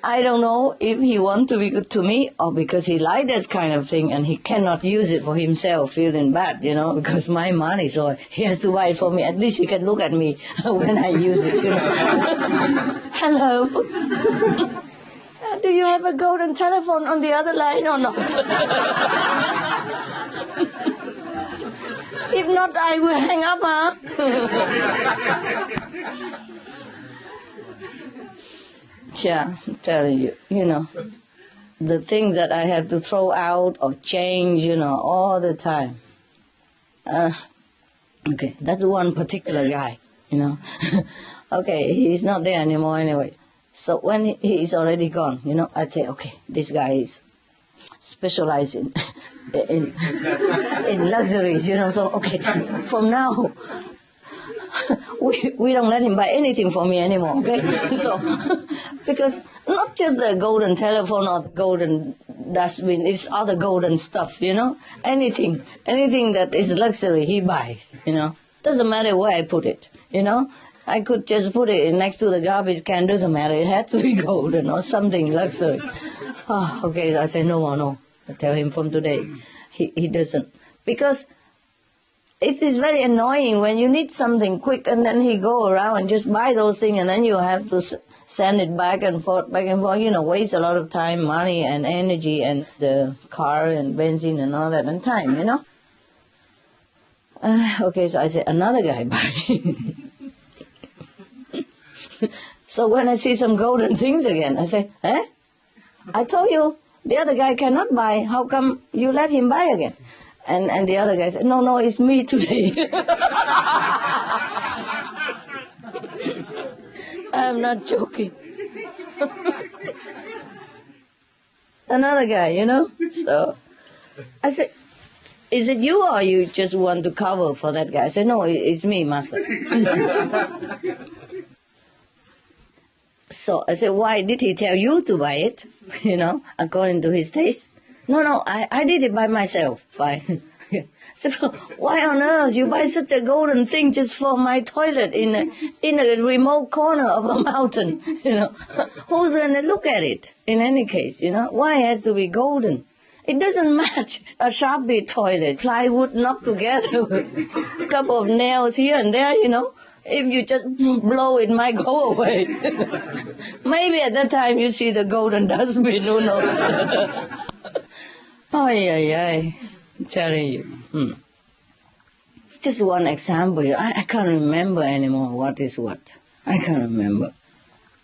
I don't know if he wants to be good to me or because he likes that kind of thing and he cannot use it for himself, feeling bad, because my money, so he has to buy it for me. At least he can look at me when I use it, Hello. Do you have a golden telephone on the other line or not? If not, I will hang up, Yeah, I'm telling you, the things that I have to throw out or change, all the time. Okay, that's one particular guy, Okay, he's not there anymore anyway. So when he is already gone, I'd say, okay, this guy is specializing in luxuries, so okay, from now, we don't let him buy anything for me anymore, okay? So, because not just the golden telephone or the golden dustbin, it's other golden stuff, anything that is luxury he buys, doesn't matter where I put it, I could just put it next to the garbage can, doesn't matter, it had to be golden or something luxury. Okay, I say no, I tell him from today, he doesn't, because it's very annoying when you need something quick and then he go around and just buy those things and then you have to send it back and forth, waste a lot of time, money and energy and the car and benzene and all that and time, Okay, so I say, another guy buy. So when I see some golden things again, I say, I told you the other guy cannot buy, how come you let him buy again? And the other guy said, no, it's me today. I'm not joking. Another guy, So I said, is it you or you just want to cover for that guy? I said, no, it's me, master. So I said, why did he tell you to buy it? According to his taste. No, I did it by myself. Fine. So why on earth you buy such a golden thing just for my toilet in a remote corner of a mountain? Who's going to look at it? In any case, why it has to be golden? It doesn't match a Sharpie toilet, plywood knocked together with a couple of nails here and there, If you just blow, it might go away. Maybe at that time you see the golden dustbin, who knows? I'm telling you. Just one example. I can't remember anymore what is what. I can't remember.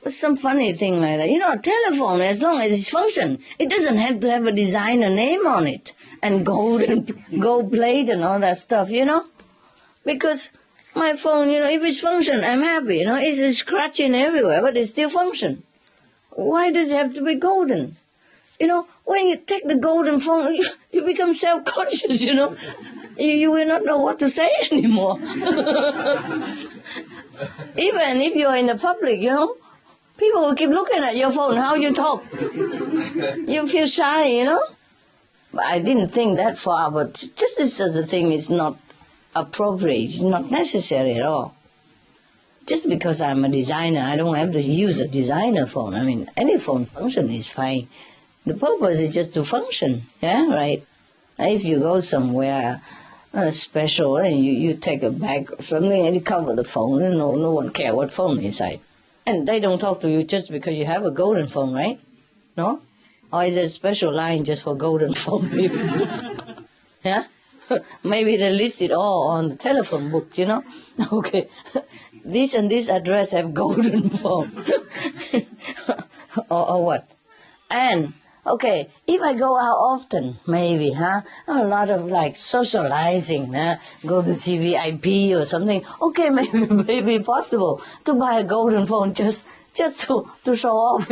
Some funny thing like that. A telephone, as long as it's function, it doesn't have to have a designer name on it and gold plate and all that stuff, Because my phone, if it's function, I'm happy, It's scratching everywhere, but it still function. Why does it have to be golden? When you take the golden phone, you become self-conscious, You will not know what to say anymore. Even if you're in the public, people will keep looking at your phone, how you talk. You feel shy, But I didn't think that far, but just as the thing is not appropriate, it's not necessary at all. Just because I'm a designer, I don't have to use a designer phone. Any phone function is fine. The purpose is just to function, right? If you go somewhere special and you take a bag or something and you cover the phone, no one cares what phone inside. And they don't talk to you just because you have a golden phone, right? No? Or is there a special line just for golden phone people? Yeah? Maybe they list it all on the telephone book, Okay, this and this address have golden phone. or what? And, okay, if I go out often, maybe, a lot of socializing, go to CVIP or something, okay, maybe possible to buy a golden phone just to show off,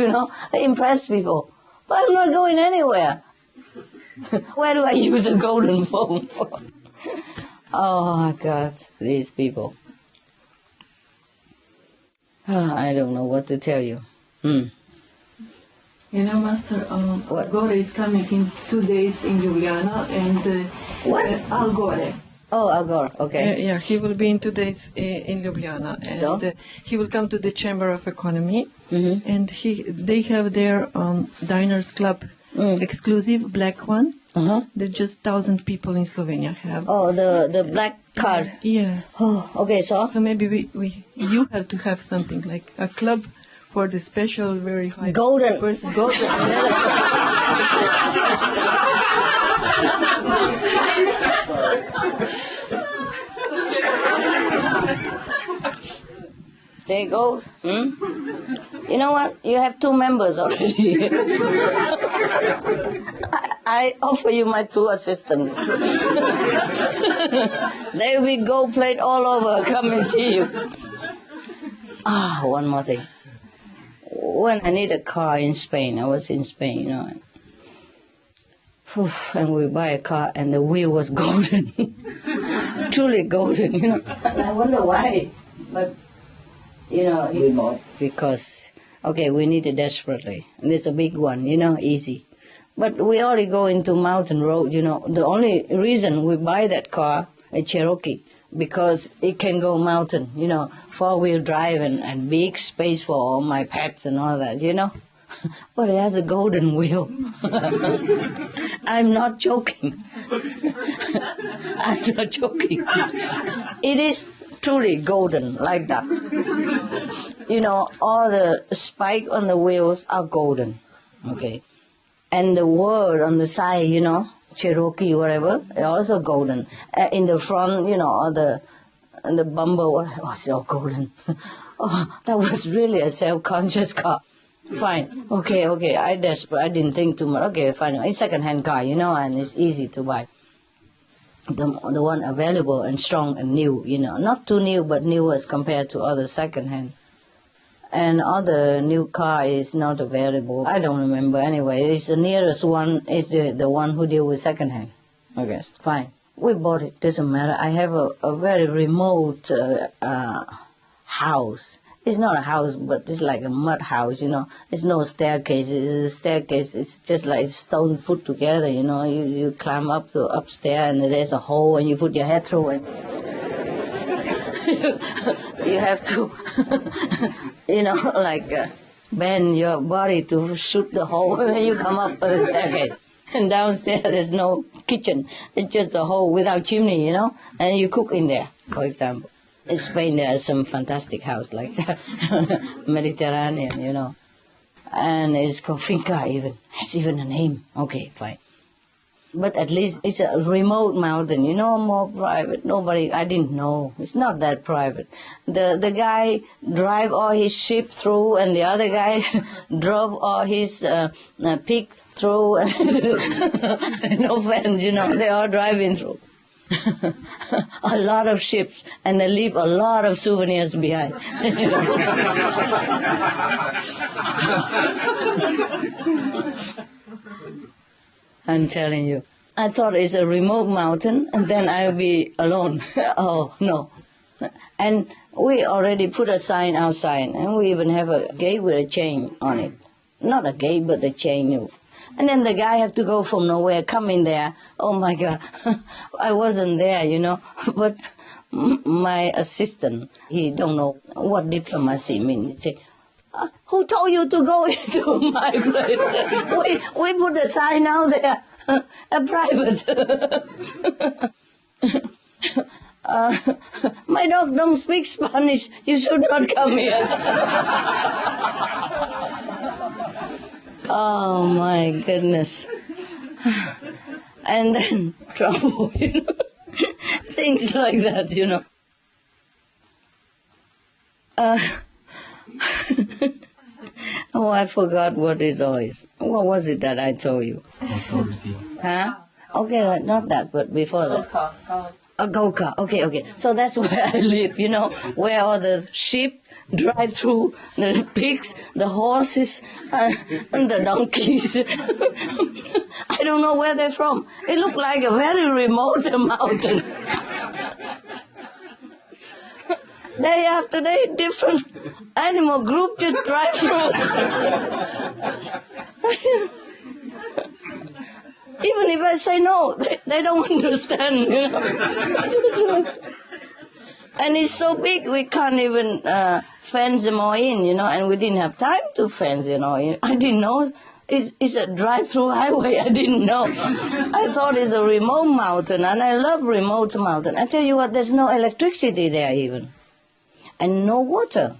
impress people. But I'm not going anywhere. Where do I use a golden phone for? Oh, my God, these people. I don't know what to tell you. Master, God is coming in 2 days in Ljubljana and what? Al Gore. Oh, Agor, okay. Yeah, he will be in 2 days in Ljubljana, and So? He will come to the Chamber of Economy, Mm-hmm. and they have their Diners Club exclusive black one that just 1,000 people in Slovenia have. Oh, the black card. Yeah. Oh, okay, so? So maybe you have to have something like a club for the special, very high Golden. person. Golden. There you go. You know what? You have 2 members already. I offer you my 2 assistants. There we go, plate all over. Come and see you. One more thing. When I need a car in Spain, I was in Spain, you know, and we buy a car, and the wheel was golden. Truly golden, you know. And I wonder why. But, you know, we bought because, okay, we need it desperately. And it's a big one, you know, easy. But we only go into mountain road, you know. The only reason we buy that car, a Cherokee, because it can go mountain, you know, 4-wheel drive and big space for all my pets and all that, you know. But it has a golden wheel. I'm not joking. I'm not joking. It is truly golden, like that. You know, all the spike on the wheels are golden, okay. And the word on the side, you know, Cherokee, whatever, also golden. In the front, you know, all the bumper was all golden. Oh, that was really a self-conscious car. Fine, okay, I didn't think too much. Okay, fine, it's second-hand car, you know, and it's easy to buy. The one available and strong and new, you know, not too new, but new as compared to other second-hand. And other new car is not available. I don't remember anyway. It's the nearest one is the one who deal with second-hand. I guess, fine. We bought it, doesn't matter. I have a very remote house. It's not a house, but it's like a mud house, you know. There's no staircase. It's a staircase. It's just like stone put together, you know. You climb up to upstairs, and there's a hole, and you put your head through it. You have to, you know, like bend your body to shoot the hole, and then you come up the staircase. And downstairs there's no kitchen. It's just a hole without chimney, you know, and you cook in there, for example. In Spain, there are some fantastic house like that, Mediterranean, you know. And it's called finca even. Has even a name. Okay, fine. But at least it's a remote mountain, you know, more private. I didn't know. It's not that private. The guy drive all his sheep through, and the other guy drove all his pig through. No fence, you know, they all driving through. A lot of ships, and they leave a lot of souvenirs behind. I'm telling you. I thought it's a remote mountain, and then I'll be alone. Oh, no. And we already put a sign outside, and we even have a gate with a chain on it. Not a gate, but a chain. And then the guy have to go from nowhere, come in there. Oh, my God. I wasn't there, you know. But my assistant, he don't know what diplomacy means. He say, who told you to go into my place? We put a sign out there, a private. My dog don't speak Spanish. You should not come here. Oh, my goodness. And then trouble, you know. Things like that, you know. Oh, I forgot what it is. What was it that I told you? Huh? Okay, not that, but before that. A goat car. Okay. So that's where I live, you know, where all the sheep drive through, the pigs, the horses, and the donkeys. I don't know where they're from. It looked like a very remote mountain. Day after day, different animal group just drive through. Even if I say no, they don't understand, you know. And it's so big, we can't even fence them all in, you know, and we didn't have time to fence, you know. I didn't know it's a drive-through highway. I didn't know. I thought it's a remote mountain, and I love remote mountain. I tell you what, there's no electricity there even, and no water.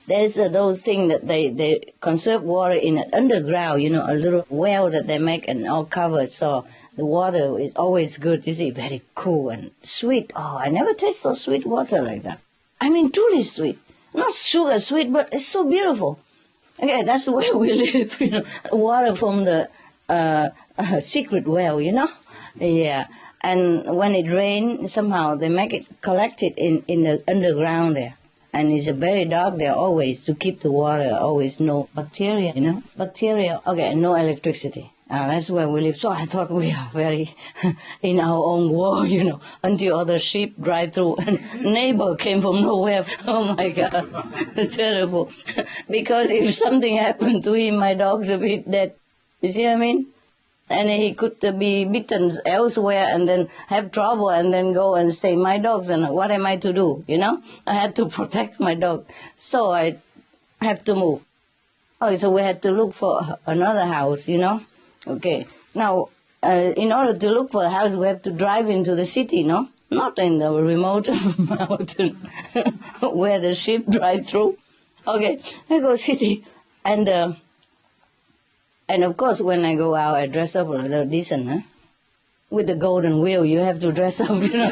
There's those things that they conserve water in an underground, you know, a little well that they make and all covered, so the water is always good, you see, very cool and sweet. Oh, I never taste so sweet water like that. I mean, truly sweet. Not sugar sweet, but it's so beautiful. Okay, that's where we live, you know, water from the secret well, you know. Yeah, and when it rains, somehow they make it collected in the underground there. And it's very dark there always to keep the water, always no bacteria, you know. Bacteria, okay, no electricity. That's where we live. So I thought we are very in our own world, you know, until other sheep drive through and neighbor came from nowhere. Oh my God, terrible. Because if something happened to him, my dogs would be dead. You see what I mean? And he could be bitten elsewhere and then have trouble and then go and say, my dogs, and what am I to do, you know? I had to protect my dog. So I have to move. Oh, so we had to look for another house, you know? Okay. Now, in order to look for a house, we have to drive into the city, no? Not in the remote mountain where the sheep drive through. Okay, I go city. And of course, when I go out, I dress up a little decent, huh? With the golden wheel, you have to dress up, you know.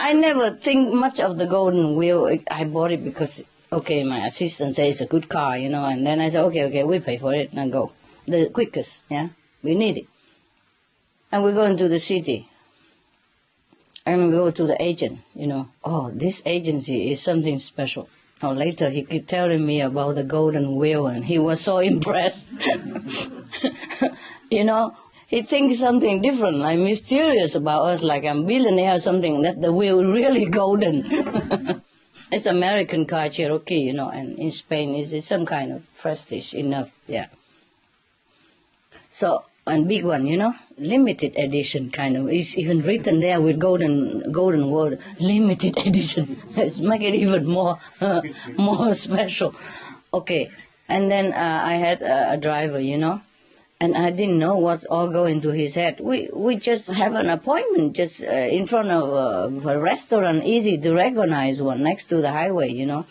I never think much of the golden wheel. I bought it because, okay, my assistant says it's a good car, you know, and then I said, okay, we pay for it, and I go. The quickest, yeah? We need it. And we go into the city. And we go to the agent, you know. Oh, this agency is something special. Oh, later he kept telling me about the golden wheel, and he was so impressed. You know, he thinks something different, like mysterious about us, like I'm billionaire or something, that the wheel really golden. It's American car, Cherokee, you know, and in Spain it's some kind of prestige enough, yeah. So, and big one, you know, limited edition kind of. It's even written there with golden word, limited edition. It's make it even more special. Okay, and then I had a driver, you know, and I didn't know what's all going to his head. We just have an appointment just in front of a restaurant, easy to recognize one, next to the highway, you know.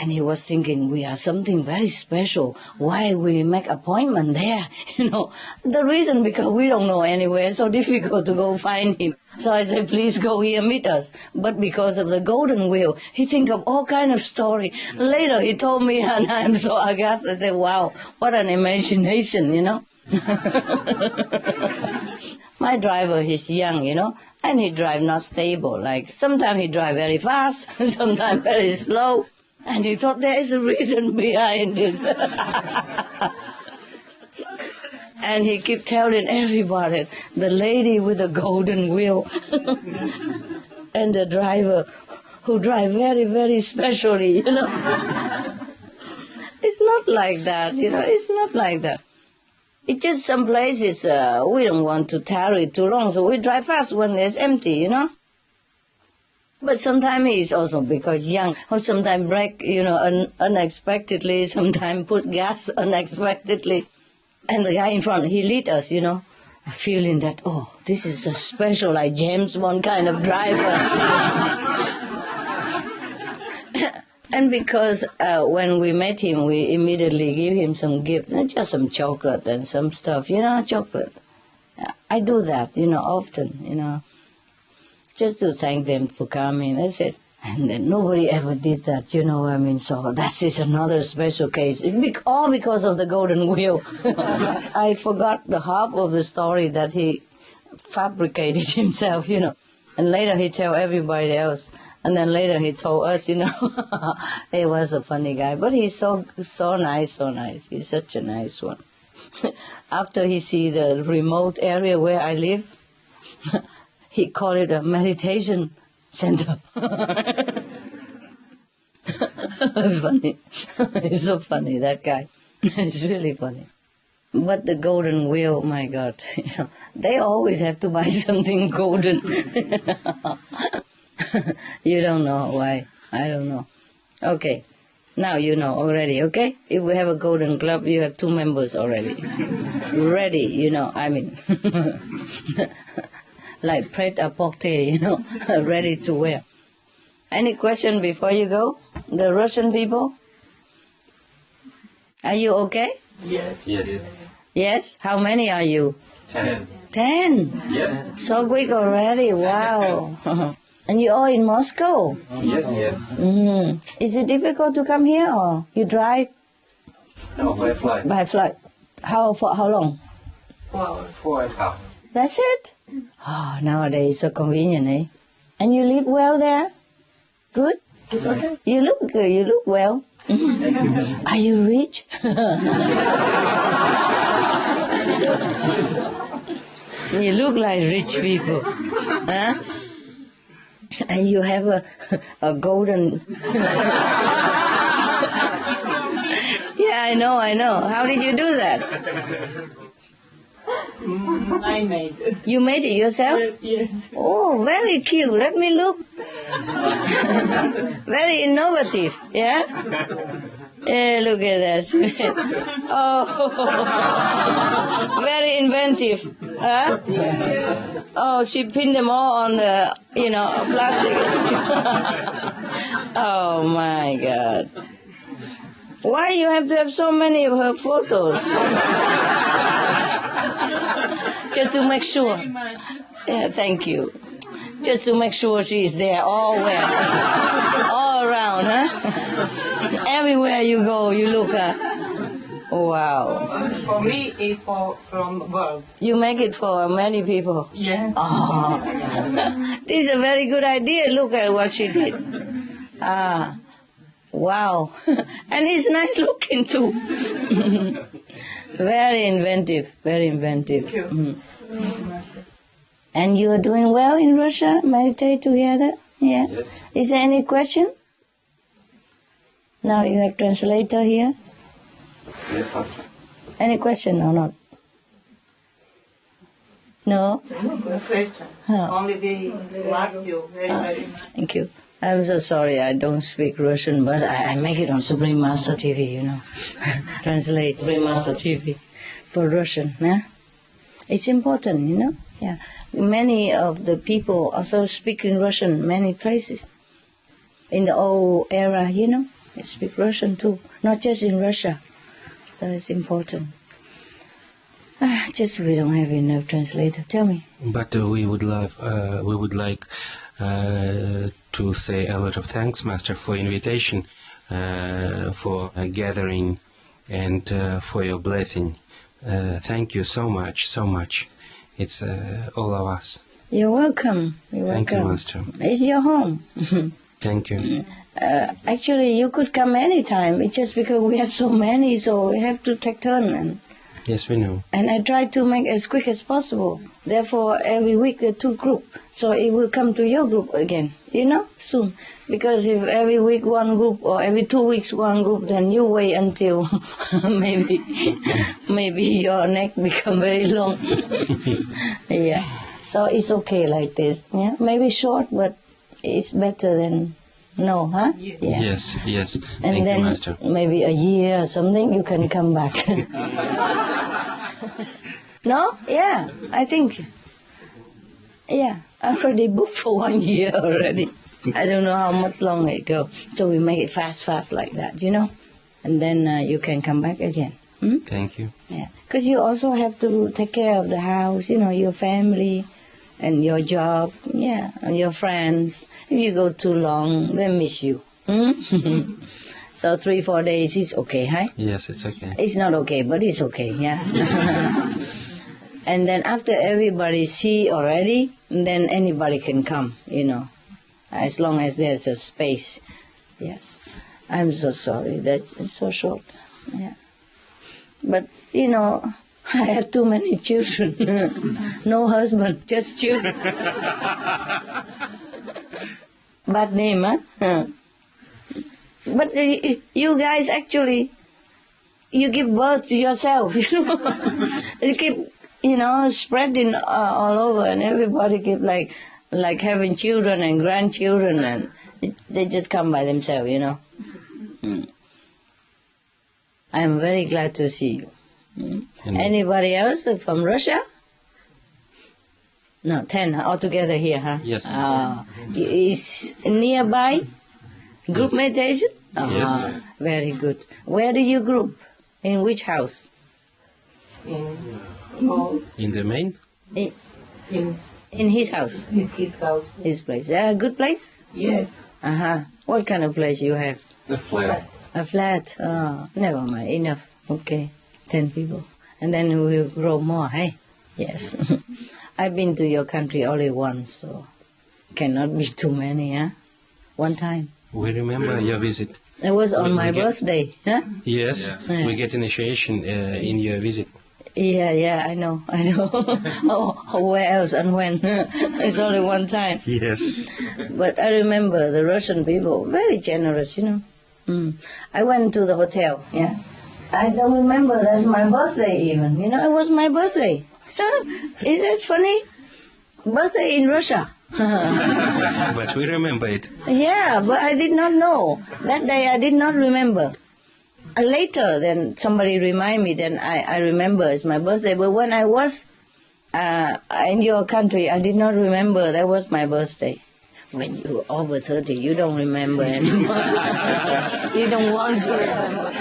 And he was thinking, we are something very special. Why we make appointment there? You know, the reason because we don't know anywhere. It's so difficult to go find him. So I said, please go here, meet us. But because of the golden wheel, he think of all kind of story. Later he told me, and I'm so aghast. I said, wow, what an imagination, you know. My driver, he's young, you know, and he drive not stable. Like sometimes he drive very fast, sometimes very slow. And he thought there is a reason behind it. And he kept telling everybody, the lady with the golden wheel and the driver who drive very, very specially, you know. It's not like that, you know, it's not like that. It's just some places we don't want to tarry too long, so we drive fast when it's empty, you know. But sometimes it's also because young, or sometimes brake, you know, unexpectedly, sometimes put gas unexpectedly. And the guy in front, he lead us, you know, feeling that, oh, this is a special, like James Bond kind of driver. And because when we met him, we immediately give him some gift, not just some chocolate and some stuff, you know, chocolate. I do that, you know, often, you know. Just to thank them for coming, that's it. And then nobody ever did that, you know what I mean? So that is another special case, all because of the golden wheel. I forgot the half of the story that he fabricated himself, you know. And later he told everybody else. And then later he told us, you know. He was a funny guy. But he's so nice, so nice. He's such a nice one. After he see the remote area where I live, he called it a meditation center. Funny. He's so funny, that guy. It's really funny. But the golden wheel, my God, they always have to buy something golden. You don't know why. I don't know. Okay, now you know already, okay? If we have a golden club, you have 2 members already. Ready, I mean. Like prêt-à-porter, ready to wear. Any question before you go? The Russian people? Are you okay? Yes. Yes. Yes? How many are you? 10. 10? Yes. So quick already, wow. And you all in Moscow? Yes. Yes. Mm-hmm. Is it difficult to come here or you drive? No, by flight. By flight. For how long? 4.5. That's it? Oh, nowadays so convenient, eh? And you live well there? Good? It's okay. You look good, you look well. Are you rich? You look like rich people. Huh? And you have a golden... Yeah, I know. How did you do that? I made it. You made it yourself? Yes. Oh, very cute. Let me look. Very innovative, yeah? Yeah, look at that. Oh, very inventive. Huh? Oh, she pinned them all on the, plastic. Oh, my God. Why you have to have so many of her photos? Just to make sure. Yeah, thank you. Just to make sure she's there all around, huh? Everywhere you go, you look at. Wow. For me, it's from world. You make it for many people. Yeah. Oh, this is a very good idea. Look at what she did. Wow. And he's nice looking too. Very inventive. Thank you. And you are doing well in Russia? Meditate together? Yeah. Yes. Is there any question? Now you have translator here. Yes, Pastor. Any question or not? No? No question. Huh. Only we love you very, very much. Thank you. I'm so sorry I don't speak Russian, but I make it on Supreme Master TV, Translate Supreme Master TV for Russian, huh? It's important, Yeah. Many of the people also speak in Russian many places. In the old era, they speak Russian too, not just in Russia. That is important. Just we don't have enough translator. Tell me. But we would like to say a lot of thanks, Master, for invitation, for gathering, and for your blessing. Thank you so much. It's all of us. You're welcome. Thank you, Master. It's your home. Thank you. Actually, you could come anytime. It's just because we have so many, so we have to take turn. Yes, we know. And I try to make as quick as possible. Therefore, every week there are 2 groups. So it will come to your group again, soon. Because if every week one group or every 2 weeks one group, then you wait until maybe your neck become very long. Yeah. So it's okay like this. Yeah. Maybe short, but it's better than no, huh? Yeah. Yes. And Thank then you, Master. maybe a year or something, you can come back. No? Yeah, I think. Yeah, I already booked for 1 year already. I don't know how much longer it goes. So we make it fast like that, And then you can come back again. Thank you. Yeah, because you also have to take care of the house, your family and your job, and your friends. If you go too long, they miss you. So 3-4 days is okay, huh? Yes, it's okay. It's not okay, but it's okay, yeah. And then after everybody see already, then anybody can come, as long as there's a space. Yes. I'm so sorry that it's so short. Yeah. But, I have too many children. No husband, just children. Bad name, huh? But you guys actually you give birth to yourself, you know. You keep, spreading all over, and everybody keep like having children and grandchildren, and they just come by themselves, you know. I am very glad to see you. Anybody else from Russia? No, 10 altogether here, huh? Yes. Is nearby group meditation? Yes. Very good. Where do you group? In which house? In the main? In his house? His house. His place. A good place? Yes. What kind of place you have? A flat. A flat? Oh, never mind. Enough. Okay. 10 people. And then we'll grow more, hey? Yes. I've been to your country only once, so cannot be too many, huh? One time. We remember your visit. It was on my birthday, huh? Yes, we get initiation in your visit. Yeah, I know. Oh, where else and when? It's only one time. Yes. But I remember the Russian people, very generous, you know. I went to the hotel, yeah. I don't remember that's my birthday even. You know, it was my birthday. Is that funny? Birthday in Russia. But we remember it. Yeah, but I did not know. That day I did not remember. Later, then somebody remind me, then I remember it's my birthday. But when I was in your country, I did not remember that was my birthday. When you're over 30, you don't remember anymore. You don't want to remember.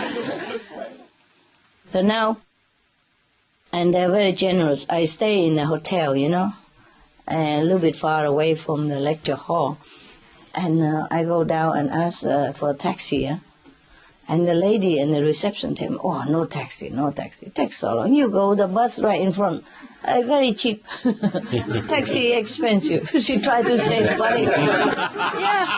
So now, and they're very generous. I stay in a hotel, you know, a little bit far away from the lecture hall. And I go down and ask for a taxi, yeah? And the lady in the reception tell me, oh, no taxi. Takes so long. You go, the bus right in front. Very cheap. Taxi expensive. She tried to save money. Yeah.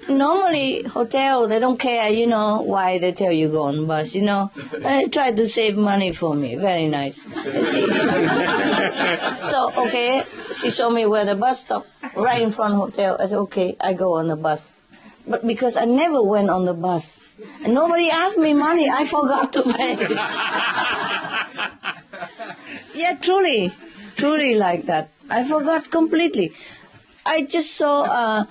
Normally, hotel, they don't care, you know, why they tell you go on bus, you know. They tried to save money for me. Very nice. So, okay, she showed me where the bus stop, right in front of hotel. I said, okay, I go on the bus. But because I never went on the bus, and nobody asked me money, I forgot to pay. Yeah, truly like that. I forgot completely. I just saw,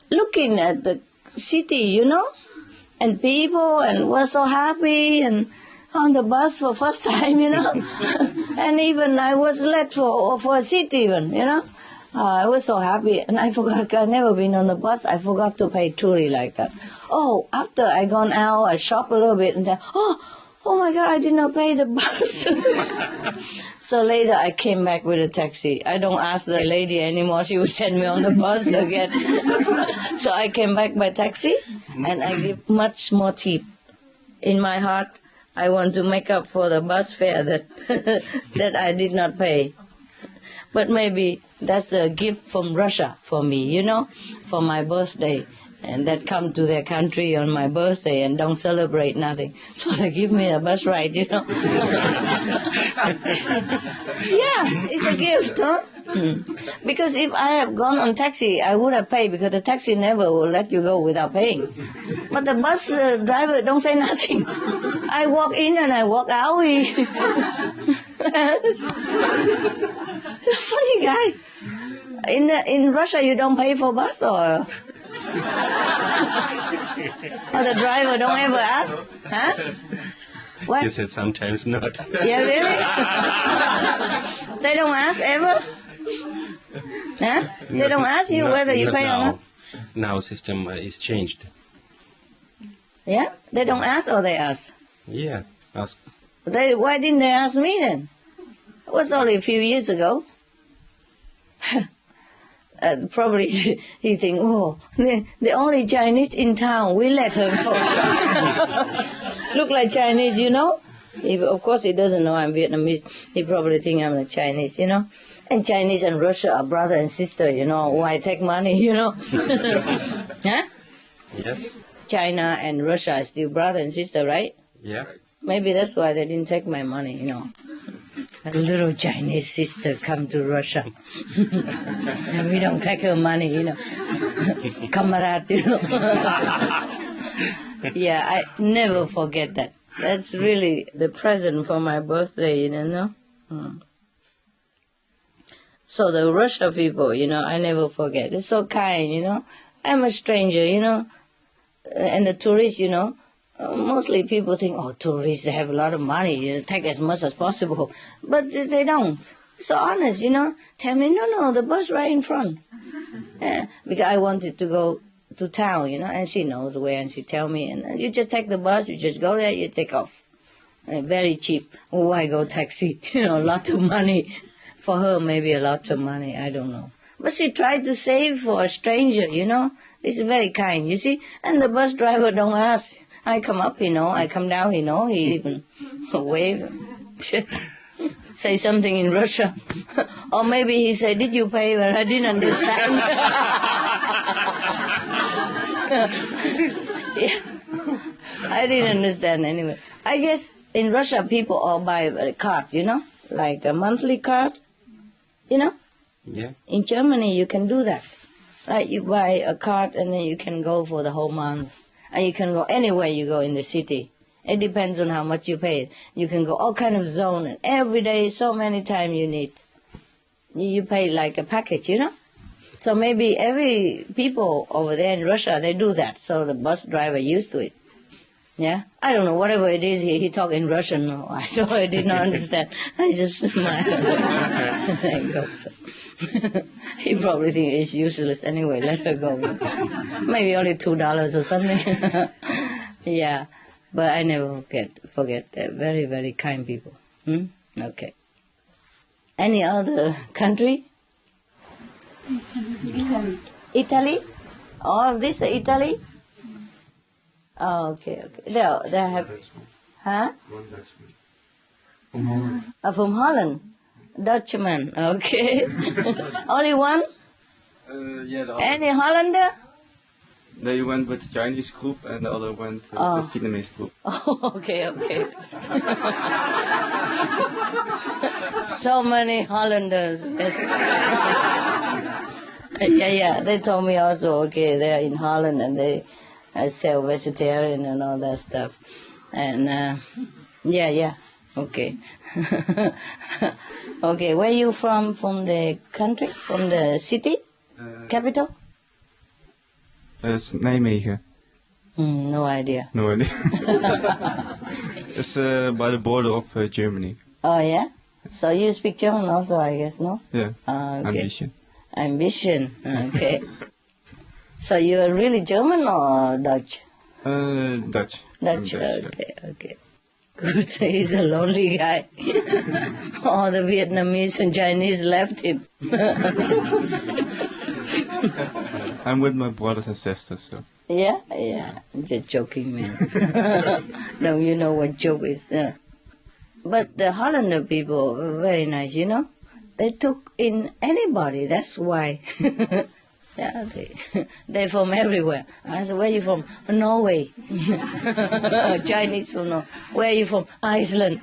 looking at the city, you know, and people, and was so happy, and on the bus for first time, you know, and even I was late for a seat even, you know. I was so happy, and I forgot, I've never been on the bus, I forgot to pay truly like that. Oh, after I gone out, I shop a little bit, and then, oh my God, I did not pay the bus. So later I came back with a taxi. I don't ask the lady anymore, she would send me on the bus again. So I came back by taxi, and I give much more tip. In my heart, I want to make up for the bus fare that I did not pay. But maybe that's a gift from Russia for me, you know, for my birthday. And that come to their country on my birthday and don't celebrate nothing. So they give me a bus ride, you know. Yeah, it's a gift, huh? Because if I have gone on taxi, I would have paid, because the taxi never will let you go without paying. But the bus driver don't say nothing. I walk in and I walk out. Funny guy. In Russia, you don't pay for bus, or the driver don't ever ask, huh? What? You said sometimes not. Yeah, really? They don't ask ever? Huh? They don't ask you whether you pay or not? Now system is changed. Yeah? They don't ask, or they ask? Yeah, ask. Why didn't they ask me then? It was only a few years ago. Probably he think, oh, the only Chinese in town, we let her go. Look like Chinese, you know? Of course, he doesn't know I'm Vietnamese. He probably think I'm a Chinese, you know? And Chinese and Russia are brother and sister, you know? Why take money, you know? Huh? Yes. China and Russia are still brother and sister, right? Yeah. Maybe that's why they didn't take my money, you know? A little Chinese sister come to Russia. And we don't take her money, you know. Comrade, you know. Yeah, I never forget that. That's really the present for my birthday, no? So the Russia people, I never forget. They're so kind, I'm a stranger, and the tourists, mostly people think, oh, tourists, they have a lot of money, take as much as possible. But they don't. So honest, tell me, no, the bus right in front. Because I wanted to go to town, and she knows where, and she tell me, and you just take the bus, you just go there, you take off. Very cheap. Why go taxi? A lot of money. For her, maybe a lot of money, I don't know. But she tried to save for a stranger, This is very kind, you see. And the bus driver don't ask. I come up, I come down, he even wave. Say something in Russia. Or maybe he said, did you pay? But I didn't understand. Yeah. I didn't understand anyway. I guess in Russia people all buy a card, like a monthly card, Yeah. In Germany you can do that. Like you buy a card and then you can go for the whole month. And you can go anywhere you go in the city. It depends on how much you pay. You can go all kind of zone, and every day, so many times you need. You pay like a package, So maybe every people over there in Russia, they do that. So the bus driver used to it. Yeah? I don't know, whatever it is, he talk in Russian. No, I did not understand. I just smiled. Thank God. So. He probably think it's useless anyway, let her go. Maybe only $2 or something. Yeah, but I never forget that. Very, very kind people. Okay. Any other country? Italy. Italy? All of this is Italy? Oh, okay. They have... Huh? From Holland? Dutchman, okay. Only one? Yeah, the Any Hollander? They went with the Chinese group and the other went with the Vietnamese group. Oh, okay. So many Hollanders. Yeah, they told me also, okay, they're in Holland and they sell vegetarian and all that stuff. And, yeah, okay. Okay, where are you from? From the country? From the city? Capital? It's Nijmegen. No idea. No idea. It's by the border of Germany. Oh, yeah? So you speak German also, I guess, no? Yeah, okay. Ambition. Okay. So you're really German or Dutch? Dutch. Dutch, yeah. Okay. Good, he's a lonely guy. All the Vietnamese and Chinese left him. I'm with my brothers and sisters, so. Yeah, I'm just joking, man. No, you know what joke is. Yeah. But the Hollander people were very nice, They took in anybody, that's why. Yeah, they're from everywhere. I said, where are you from? Norway. Chinese from Norway. Where are you from? Iceland.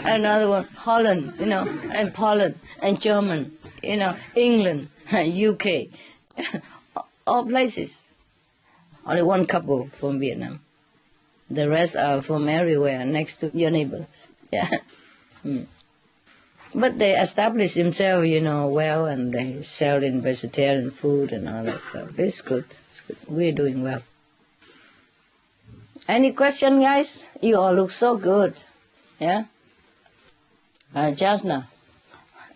Another one, Holland, and Poland, and German, England, UK. All places. Only one couple from Vietnam. The rest are from everywhere, next to your neighbors. Yeah. But they establish themselves, well, and they sell in vegetarian food and all that stuff. It's good. We're doing well. Any question, guys? You all look so good. Yeah? Jasna,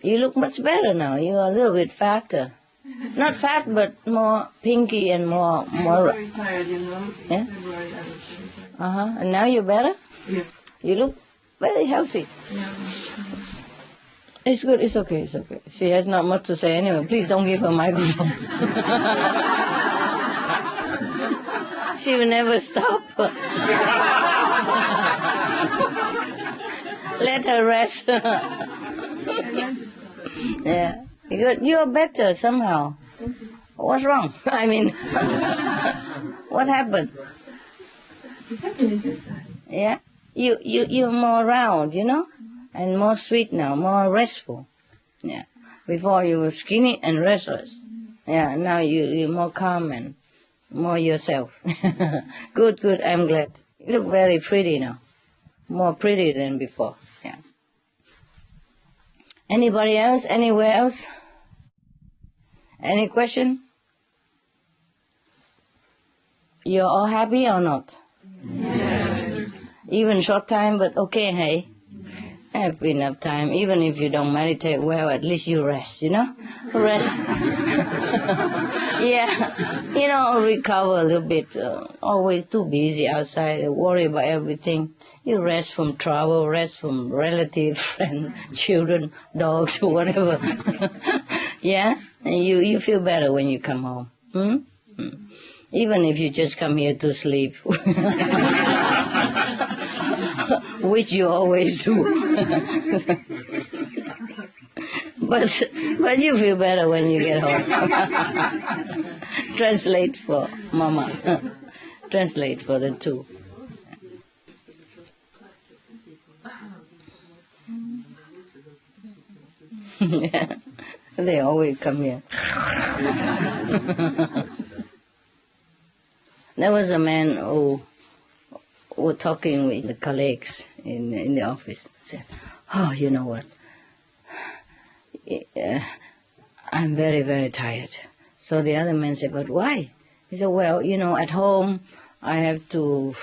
you look much better now. You're a little bit fatter. Not fat, but more pinky and more... I'm very tired, Yeah? February, And now you're better? Yeah. You look very healthy. Yeah. It's good, it's okay. She has not much to say anyway. Please don't give her a microphone. She will never stop. Let her rest. Yeah. You're better somehow. What's wrong? I mean, what happened? Yeah? You're more round, and more sweet now, more restful. Yeah. Before you were skinny and restless. Yeah, now you're more calm and More yourself. Good, good. I'm glad. You look very pretty now. More pretty than before. Yeah. Anybody else? Anywhere else? Any question? You're all happy or not? Yes. Even short time, but okay, hey? Have enough time. Even if you don't meditate well, at least you rest, you know? Rest. Yeah. You know, recover a little bit. Always too busy outside, worry about everything. You rest from trouble, rest from relatives, friends, children, dogs, or whatever. Yeah? And you feel better when you come home. Hmm? Even if you just come here to sleep. Which you always do. But you feel better when you get home. Translate for Mama. Translate for the two. Yeah. They always come here. There was a man who was talking with the colleagues in the office. Said, "Oh, you know what? I'm very, very tired." So the other man said, "But why?" He said, "Well, you know, at home I have to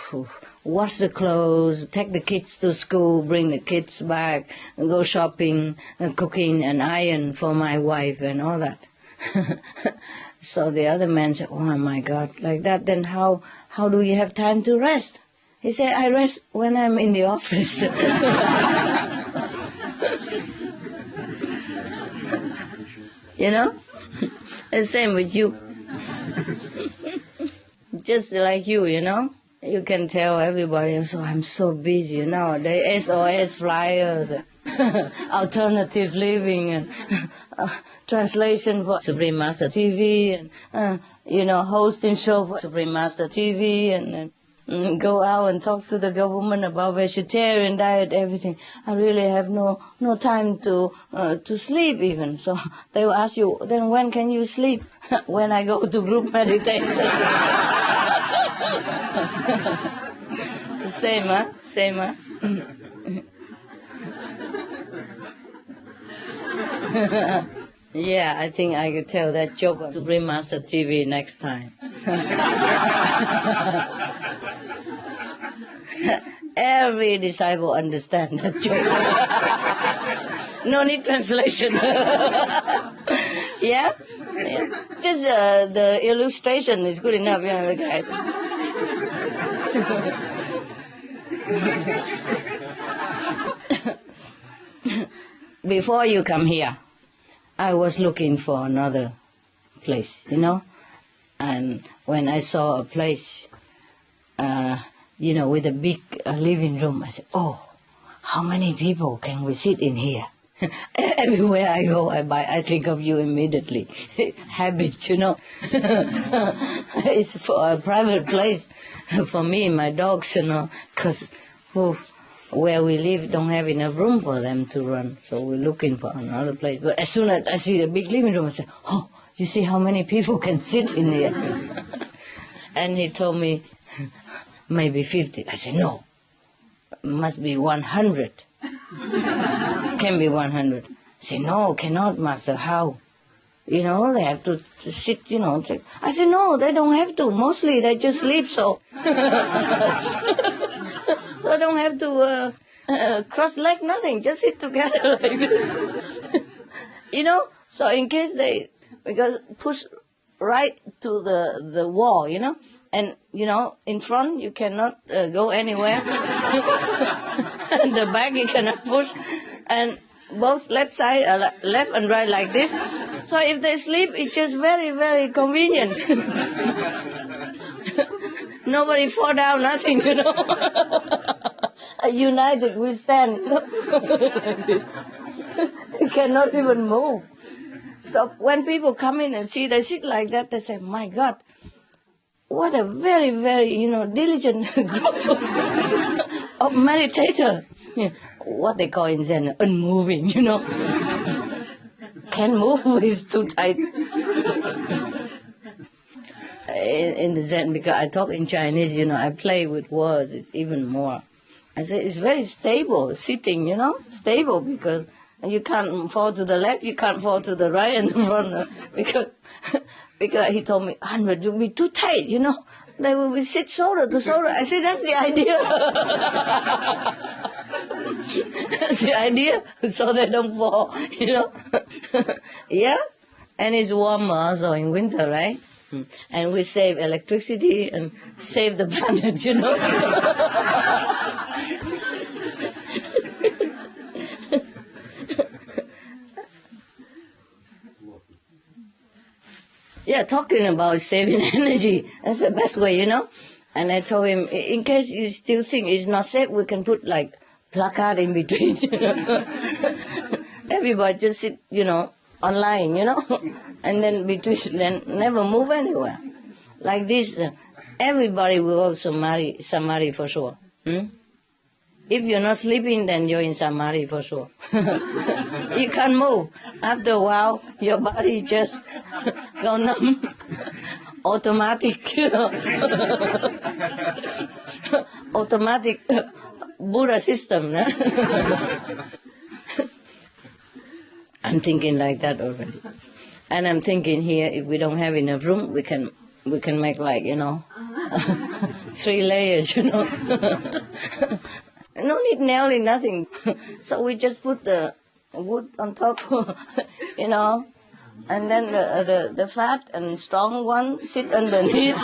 wash the clothes, take the kids to school, bring the kids back, go shopping, cooking, and iron for my wife and all that." So the other man said, "Oh my God, like that, then how do you have time to rest?" He said, "I rest when I'm in the office." You know? The same with you. Just like you know? You can tell everybody, "So I'm so busy now. The SOS flyers, alternative living, and translation for Supreme Master TV, and hosting show for Supreme Master TV, and go out and talk to the government about vegetarian diet, everything. I really have no time to sleep even." So they will ask you, "Then when can you sleep?" "When I go to group meditation." Same, huh? Same, huh? Yeah, I think I could tell that joke on Supreme Master TV next time. Every disciple understands that joke. No need translation. Yeah? Just the illustration is good enough. The guy. Before you come here, I was looking for another place, and when I saw a place, with a big living room, I said, "Oh, how many people can we sit in here?" Everywhere I go, I think of you immediately. Habits, It's for a private place for me and my dogs, because where we live don't have enough room for them to run, so we're looking for another place. But as soon as I see the big living room, I say, "Oh, you see how many people can sit in here?" And he told me, "Maybe 50. I said, "No, must be 100. Can be 100. I said, "No, cannot, Master. How? They have to sit, I said, "No, they don't have to. Mostly they just sleep, so." They don't have to cross leg, nothing. Just sit together like this. So in case because push right to the wall, and, in front you cannot go anywhere. And the back you cannot push. And both left and right like this. So if they sleep, it's just very, very convenient. Nobody fall down, nothing, United we stand, They cannot even move. So when people come in and see they sit like that, they say, "My God, what a very, very, diligent group of meditators." What they call in Zen, unmoving, Can't move, it's too tight. in the Zen, because I talk in Chinese, I play with words, it's even more. I say it's very stable, sitting, stable, because you can't fall to the left, you can't fall to the right and the front, because he told me, "100 will be too tight, They will be sit shoulder to shoulder." I said, that's the idea. That's the idea, so they don't fall, Yeah, and it's warmer also in winter, right? And we save electricity and save the planet, Yeah, talking about saving energy, that's the best way, And I told him, in case you still think it's not safe, we can put like placard in between. Everybody just sit, online, and then between, then never move anywhere. Like this, everybody will go samadhi for sure. If you're not sleeping, then you're in samadhi for sure. You can't move. After a while, your body just go numb. Automatic, automatic Buddha system. I'm thinking like that already. And I'm thinking here, if we don't have enough room, we can make like, 3 layers, No need nailing, nothing. So we just put the wood on top, and then the fat and strong one sit underneath.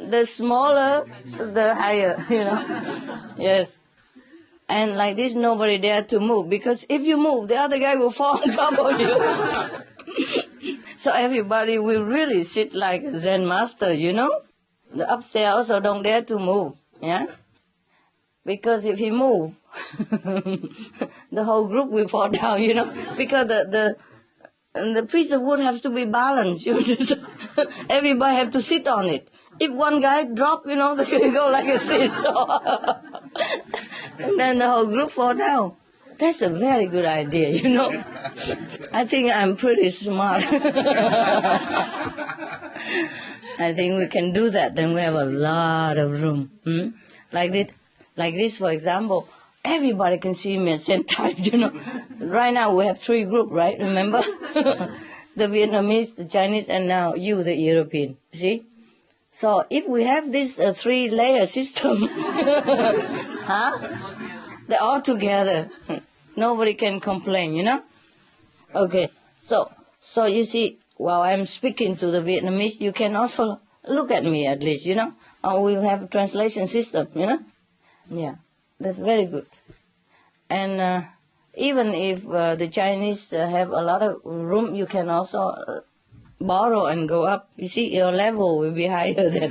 The smaller, the higher, Yes. And like this, nobody dare to move, because if you move, the other guy will fall on top of you. So everybody will really sit like a Zen master, The upstairs also don't dare to move, yeah? Because if he move, the whole group will fall down, Because the piece of wood has to be balanced, Everybody have to sit on it. If one guy drop, they can go like a seesaw. And then the whole group fall down. That's a very good idea, I think I'm pretty smart. I think we can do that, then we have a lot of room. Like this, for example, everybody can see me at the same time, Right now we have 3 groups, right? Remember? The Vietnamese, the Chinese, and now you, the European. See? So if we have this 3-layer system, they're all together. Nobody can complain, Okay, so you see, while I'm speaking to the Vietnamese, you can also look at me at least, Or we'll have a translation system, Yeah, that's very good. And even if the Chinese have a lot of room, you can also borrow and go up. You see, your level will be higher than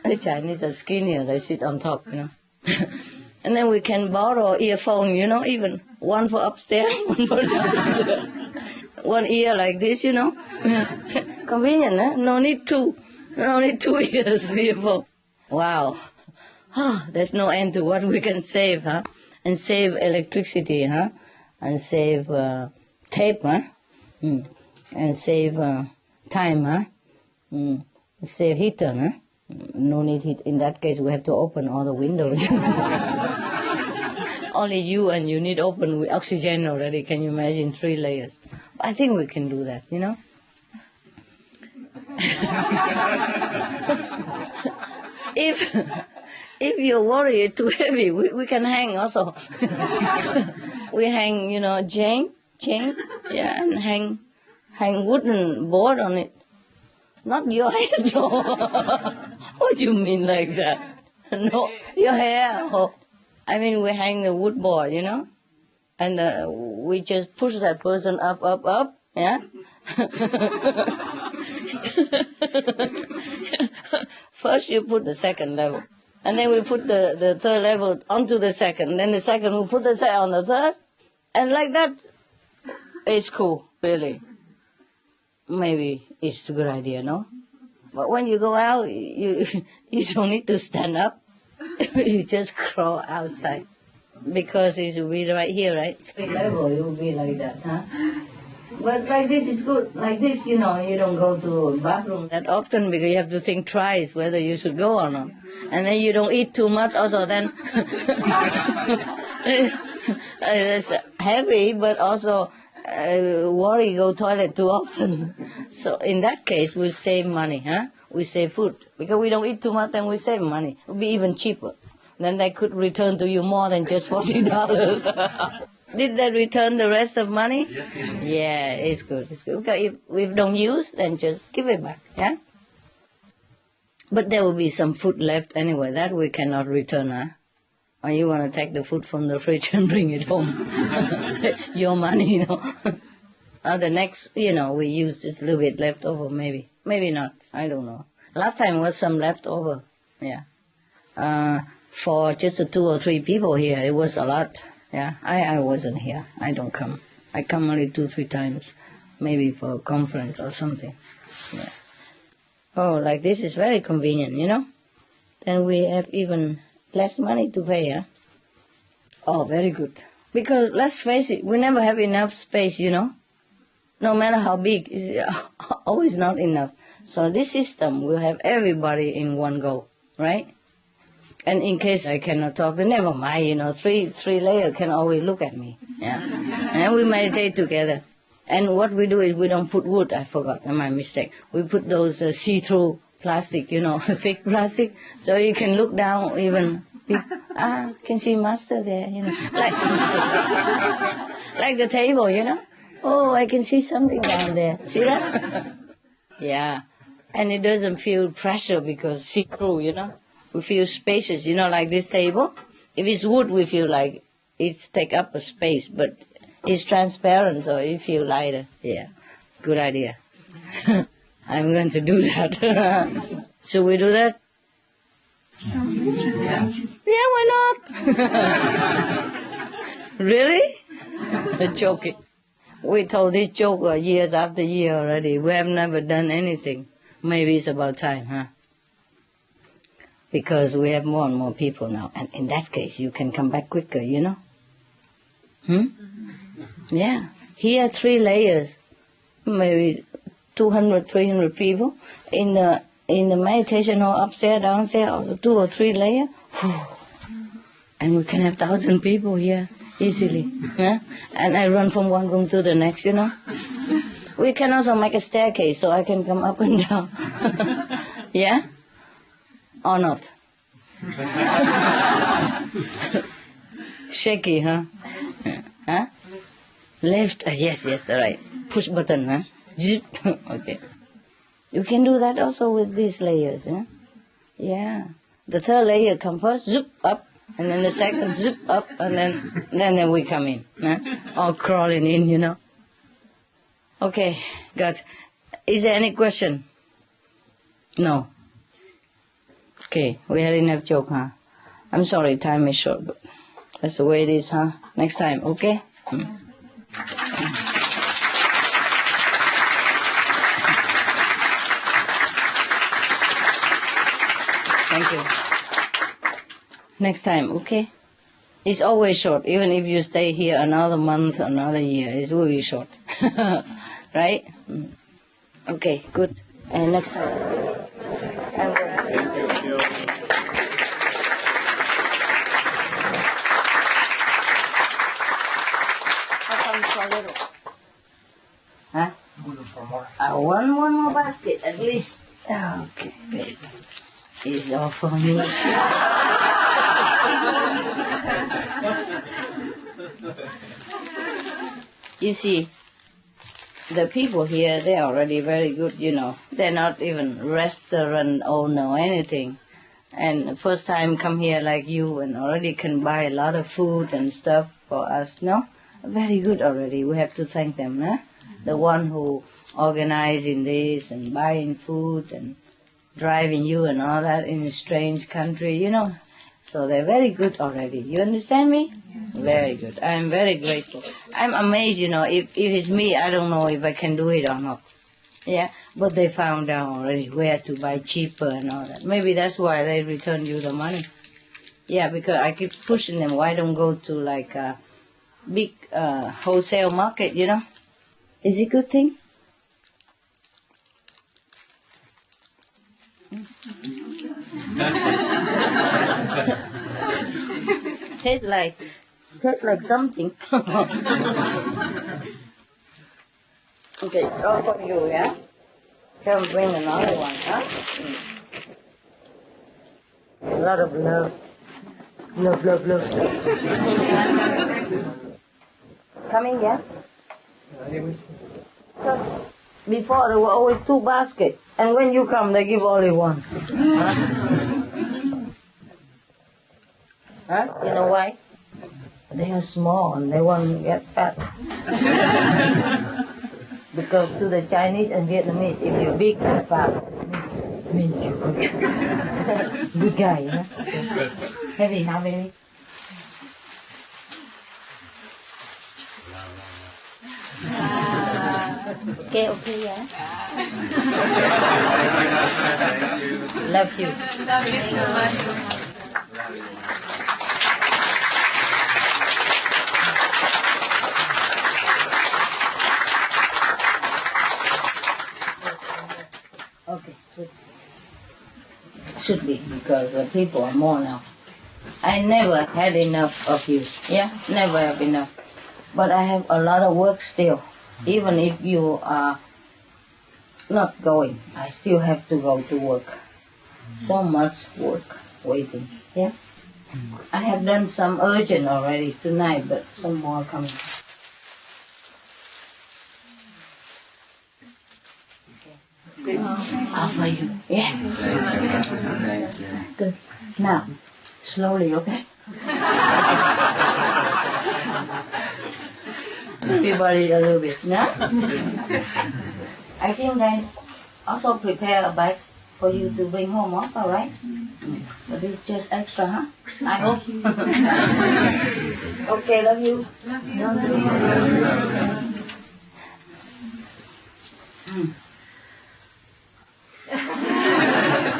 the Chinese are skinnier, they sit on top, And then we can borrow earphone, even one for upstairs, one for downstairs. One ear like this, Convenient, eh? No need 2. No need 2 ears earphone. Wow. There's no end to what we can save, And save electricity, And save tape, And save time, Save heater, No need heat. In that case, we have to open all the windows. Only you need open with oxygen already. Can you imagine 3 layers? I think we can do that, If your warrior is too heavy, we can hang also. We hang, chain, yeah, and hang wooden board on it. Not your head, no. What do you mean like that? No, your hair. Oh. I mean, we hang the wood board, and we just push that person up, yeah? First you put the second level, and then we put the third level onto the second, then the second will put the second on the third, and like that, it's cool, really. Maybe it's a good idea, no? But when you go out, you don't need to stand up. You just crawl outside. Because it will be right here, right? 3 level, it will be like that, But like this is good. Like this, you know, you don't go to a bathroom that often because you have to think twice whether you should go or not. And then you don't eat too much also then. It's heavy, but also worry go toilet too often. So in that case, we save money, huh? We save food. Because we don't eat too much, then we save money. It would be even cheaper. Then they could return to you more than just $40. Did they return the rest of money? Yes, yes. Yeah, it's good. It's good. Okay, if we don't use, then just give it back, yeah? But there will be some food left anyway. That we cannot return, huh? Or you want to take the food from the fridge and bring it home. Your money, you know. Or the next, you know, we use this little bit left over, maybe. Maybe not. I don't know. Last time was some left over, yeah. For just 2 or 3 people here, it was a lot. Yeah, I wasn't here. I don't come. I come only 2, 3 times, maybe for a conference or something. Yeah. Oh, like this is very convenient, you know. Then we have even less money to pay, huh? Oh, very good. Because let's face it, we never have enough space, you know. No matter how big, it's always not enough. So this system will have everybody in one go, right? And in case I cannot talk, then never mind, you know, three layers can always look at me. Yeah. And we meditate together. And what we do is we don't put wood, I forgot, my mistake. We put those see-through plastic, you know, thick plastic, so you can look down even, can see master there, you know. Like the table, you know. Oh, I can see something down there. See that? Yeah. And it doesn't feel pressure because see-through, you know. We feel spacious, you know, like this table. If it's wood, we feel like it's take up a space, but it's transparent, so you feel lighter. Yeah, good idea. I'm going to do that. Should we do that? Yeah, why not? Really? Joking. We told this joke years after year already. We have never done anything. Maybe it's about time, huh? Because we have more and more people now. And in that case, you can come back quicker, you know? Yeah. Here, 3 layers. Maybe 200, 300 people. In the meditation hall, upstairs, downstairs, also 2 or 3 layers. And we can have 1,000 people here easily. Yeah? And I run from one room to the next, you know? We can also make a staircase so I can come up and down. Yeah? Or not? Shaky, huh? Huh? Left, yes, all right. Push button, huh? Okay. You can do that also with these layers, huh? Yeah. The 3rd layer come first, zip up, and then the 2nd, zip up, and then we come in, huh? All crawling in, you know. Okay, good. Is there any question? No. Okay, we had enough joke, huh? I'm sorry, time is short, but that's the way it is, huh? Next time, okay? Thank you. Next time, okay? It's always short, even if you stay here another month, another year, it will be short. Right? Okay, good. And next time. Thank you. Huh? For more. One more basket at least. Okay, good. It's all for me. You see, the people here, they're already very good, you know. They're not even restaurant owner or anything. And first time come here like you and already can buy a lot of food and stuff for us, no? Very good already. We have to thank them, no? The one who organizing this and buying food and driving you and all that in a strange country, you know. So they're very good already. You understand me? Yes. Very good. I'm very grateful. I'm amazed, you know, if it's me, I don't know if I can do it or not. Yeah, but they found out already where to buy cheaper and all that. Maybe that's why they return you the money. Yeah, because I keep pushing them. Why don't go to like a big wholesale market, you know? Is it a good thing? Tastes like something. Okay, it's all for you, yeah? Come bring another one, huh? A lot of love. Love, love, love. Coming, yeah? Because before there were always 2 baskets, and when you come, they give only 1. Huh? Huh? You know why? They are small and they won't get fat. Because to the Chinese and Vietnamese, if you're big and fat, means you're good. Good guy, huh? Heavy, how many? Okay, yeah. Love you. Love you so much. Okay, good. Should be, because people are more now. I never had enough of you, yeah? Never have enough. But I have a lot of work still. Even if you are not going, I still have to go to work. So much work waiting, yeah? I have done some urgent already tonight, but some more coming. I'll for you. Yeah. Good. Now, slowly, okay? Everybody a little bit, no? I think I also prepare a bag for you to bring home also, right? But it's just extra, huh? I hope. Okay, love you. Love you.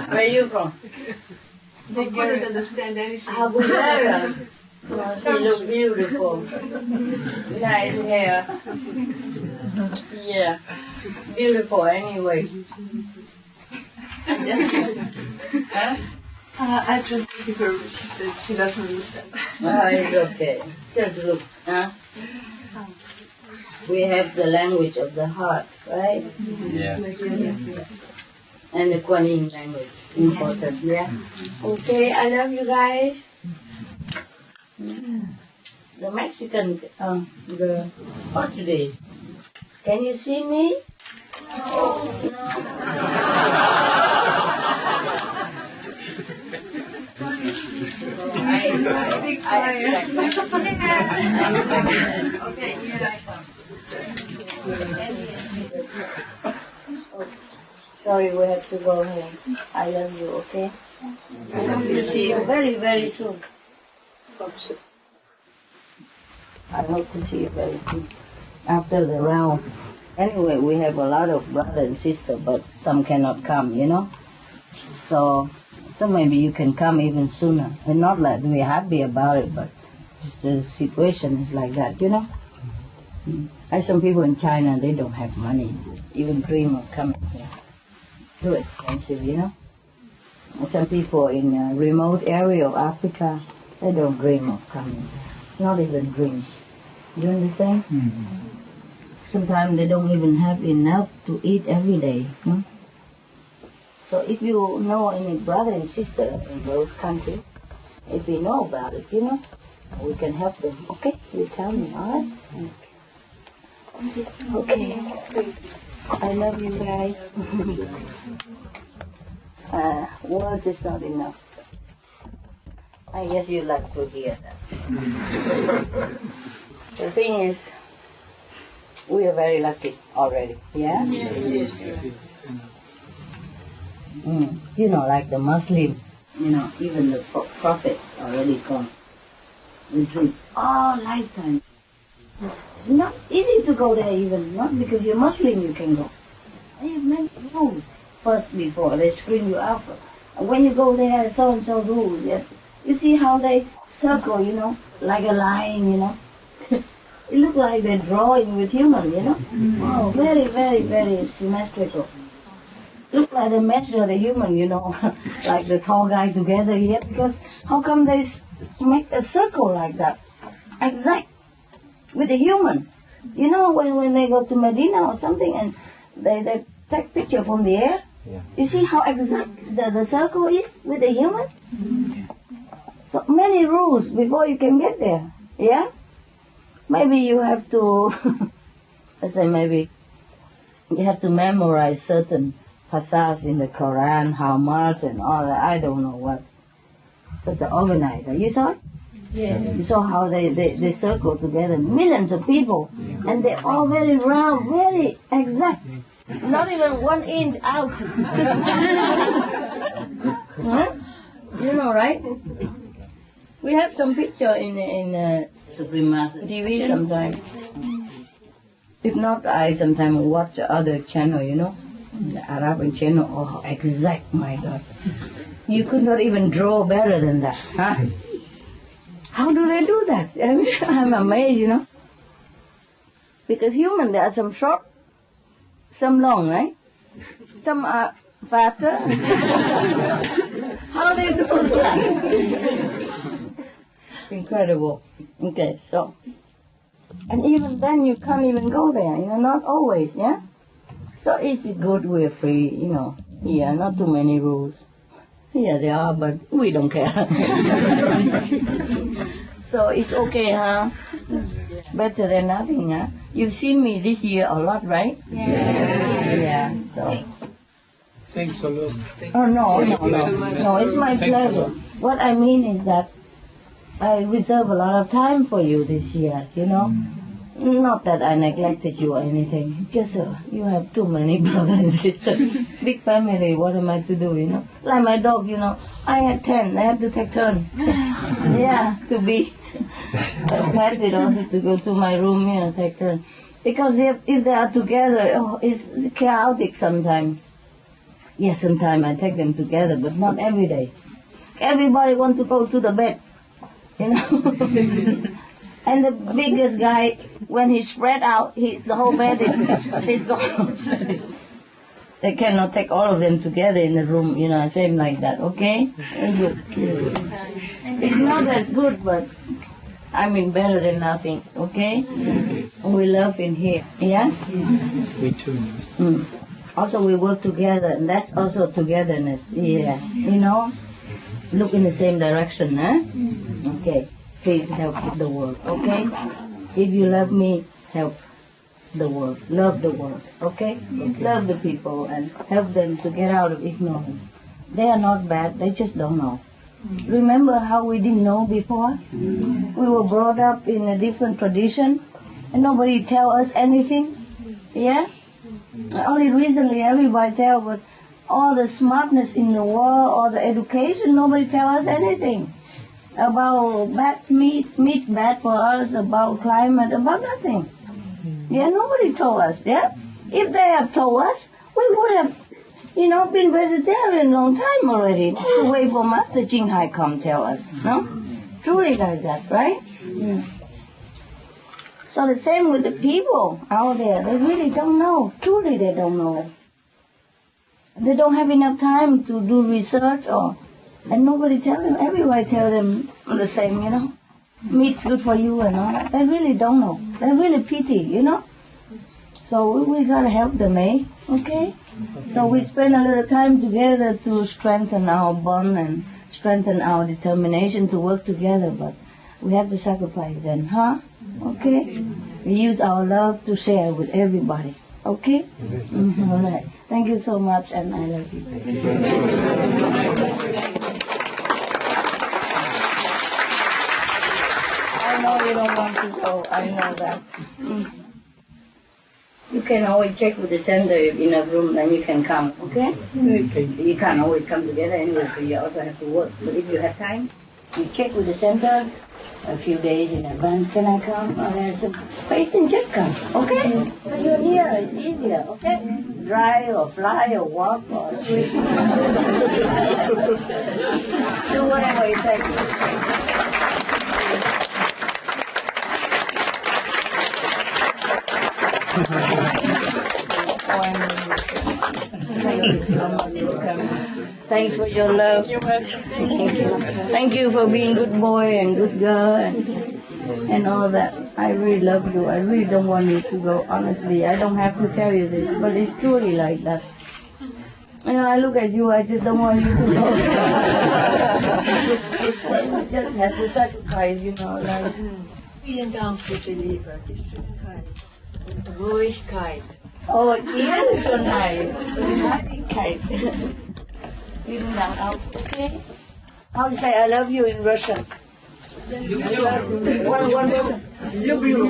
Where are you from? They couldn't understand anything. Bulgaria. She looks beautiful. Nice hair. Yeah. Beautiful anyway. I translated her, but she said she doesn't understand. Oh, it's okay. Just look, huh? We have the language of the heart, right? Yeah. And the Kuan Yin language, important, yeah? Okay, I love you guys. The Mexican, the Portuguese. Can you see me? Oh, sorry, we have to go home. I love you, okay? I hope to see you very, very soon. I hope to see you very soon. After the round. Anyway, we have a lot of brother and sister, but some cannot come, you know? So maybe you can come even sooner. And not that we're happy about it, but the situation is like that, you know? I have some people in China, they don't have money, even dream of coming here. Too expensive, you know? And some people in a remote area of Africa, they don't dream of coming. Not even dream. You understand? Sometimes they don't even have enough to eat every day. So if you know any brother and sister in those countries, if we know about it, you know, we can help them. Okay? You tell me, all right? Okay. I love you guys. Words is not enough. I guess you like to hear that. The thing is, we are very lucky already, yeah? Yes. You know, like the Muslim, you know, even the Prophet already gone. We dream all lifetime. It's not easy to go there even, not because you're Muslim you can go. They have many rules first before they screen you out. And when you go there, so-and-so rules. You see how they circle, you know, like a line, you know. It looks like they're drawing with human, you know. Oh, very, very, very symmetrical. Look like they measure the human, you know, like the tall guy together here. Because how come they make a circle like that? Exact with the human. You know, when they go to Medina or something and they take picture from the air, you see how exact the circle is with the human? So many rules before you can get there, yeah? Maybe you have to, let's say maybe you have to memorize certain passages in the Quran, how much and all that, I don't know what. So the organizer, you saw it? Yes. You saw how they circle together, millions of people, and they're all very round, very exact. Not even 1 inch out. Huh? You know, right? We have some picture in Supreme Master TV sometimes. If not, I sometimes watch other channel, you know, the Arabic channel. Oh, exact, my God. You could not even draw better than that, huh? How do they do that? I mean, I'm amazed, you know. Because human, there are some short, some long, right? Some are fatter. How they do that? Incredible. Okay, so. And even then you can't even go there, you know, not always, yeah? So is it good we're free, you know? Yeah, not too many rules. Yeah, they are, but we don't care. So it's okay, huh? Better than nothing, huh? You've seen me this year a lot, right? Yes. Yeah, so. Thanks a lot. Oh, no, it's my pleasure. What I mean is that I reserve a lot of time for you this year, you know? Not that I neglected you or anything. Just you have too many brothers and sisters. Big family, what am I to do, you know? Like my dog, you know, I had 10. I had to take turn. Yeah, to be petted also to go to my room, you know, take turn. Because if they are together, oh, it's chaotic sometimes. Yes, sometimes I take them together, but not every day. Everybody wants to go to the bed, you know? And the biggest guy, when he's spread out, the whole bed is gone. They cannot take all of them together in the room, you know, same like that, okay? It's not as good, but I mean better than nothing, okay? We love in here, yeah? Me too. Also we work together, and that's also togetherness, yeah. You know, look in the same direction, huh? Okay. Please help the world, okay? If you love me, help the world. Love the world, okay? Love the people and help them to get out of ignorance. They are not bad, they just don't know. Remember how we didn't know before? We were brought up in a different tradition and nobody tell us anything, yeah? Only recently everybody tell, but all the smartness in the world, all the education, nobody tell us anything. About bad meat bad for us, about climate, about nothing. Yeah, nobody told us, yeah? If they have told us, we would have, you know, been vegetarian long time already. Not to wait for Master Ching Hai come tell us, no? Truly like that, right? So the same with the people out there, they really don't know. Truly they don't know. They don't have enough time to do research and nobody tell them, everybody tell them the same, you know. Meat's good for you and all that. They really don't know. They really pity, you know. So we gotta help them, eh? Okay? So we spend a little time together to strengthen our bond and strengthen our determination to work together, but we have to sacrifice then, huh? Okay? We use our love to share with everybody. Okay? All right. Thank you so much, and I love you. I know you don't want to go. I know that. You can always check with the center if in a room, then you can come, okay? You can't always come together anyway, because you also have to work. But if you have time, you check with the center a few days in advance. Can I come? Oh, there's a space, then just come, okay? You're here, it's easier, okay? Drive or fly or walk or swim. Do whatever it takes. you so much for coming. Thanks for your love. Thank you. Thank you for being good boy and good girl and all that. I really love you. I really don't want you to go. Honestly, I don't have to tell you this, but it's truly like that. I look at you, I just don't want you to go. I just have to sacrifice, like. Vielen Dank für die Liebe, die Schönheit und Ruhigkeit. Oh, Ehrenschönheit und Heiligkeit. Vielen Dank auch. Okay. How you say I love you in Russian? One person. Люблю.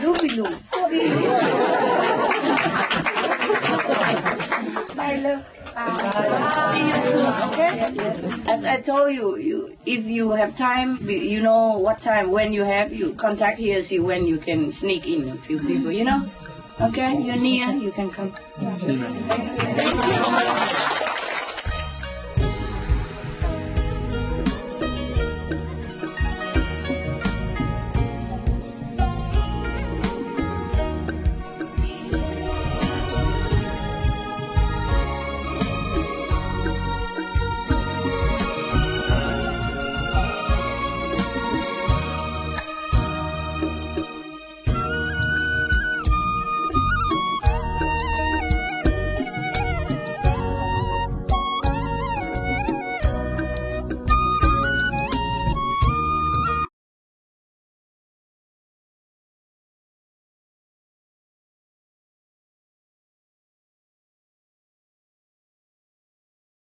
Люблю. My love. See you soon, okay? As I told you, if you have time, you know what time, when you have, you contact here, see when you can sneak in a few people, Okay? You're near, you can come. See you.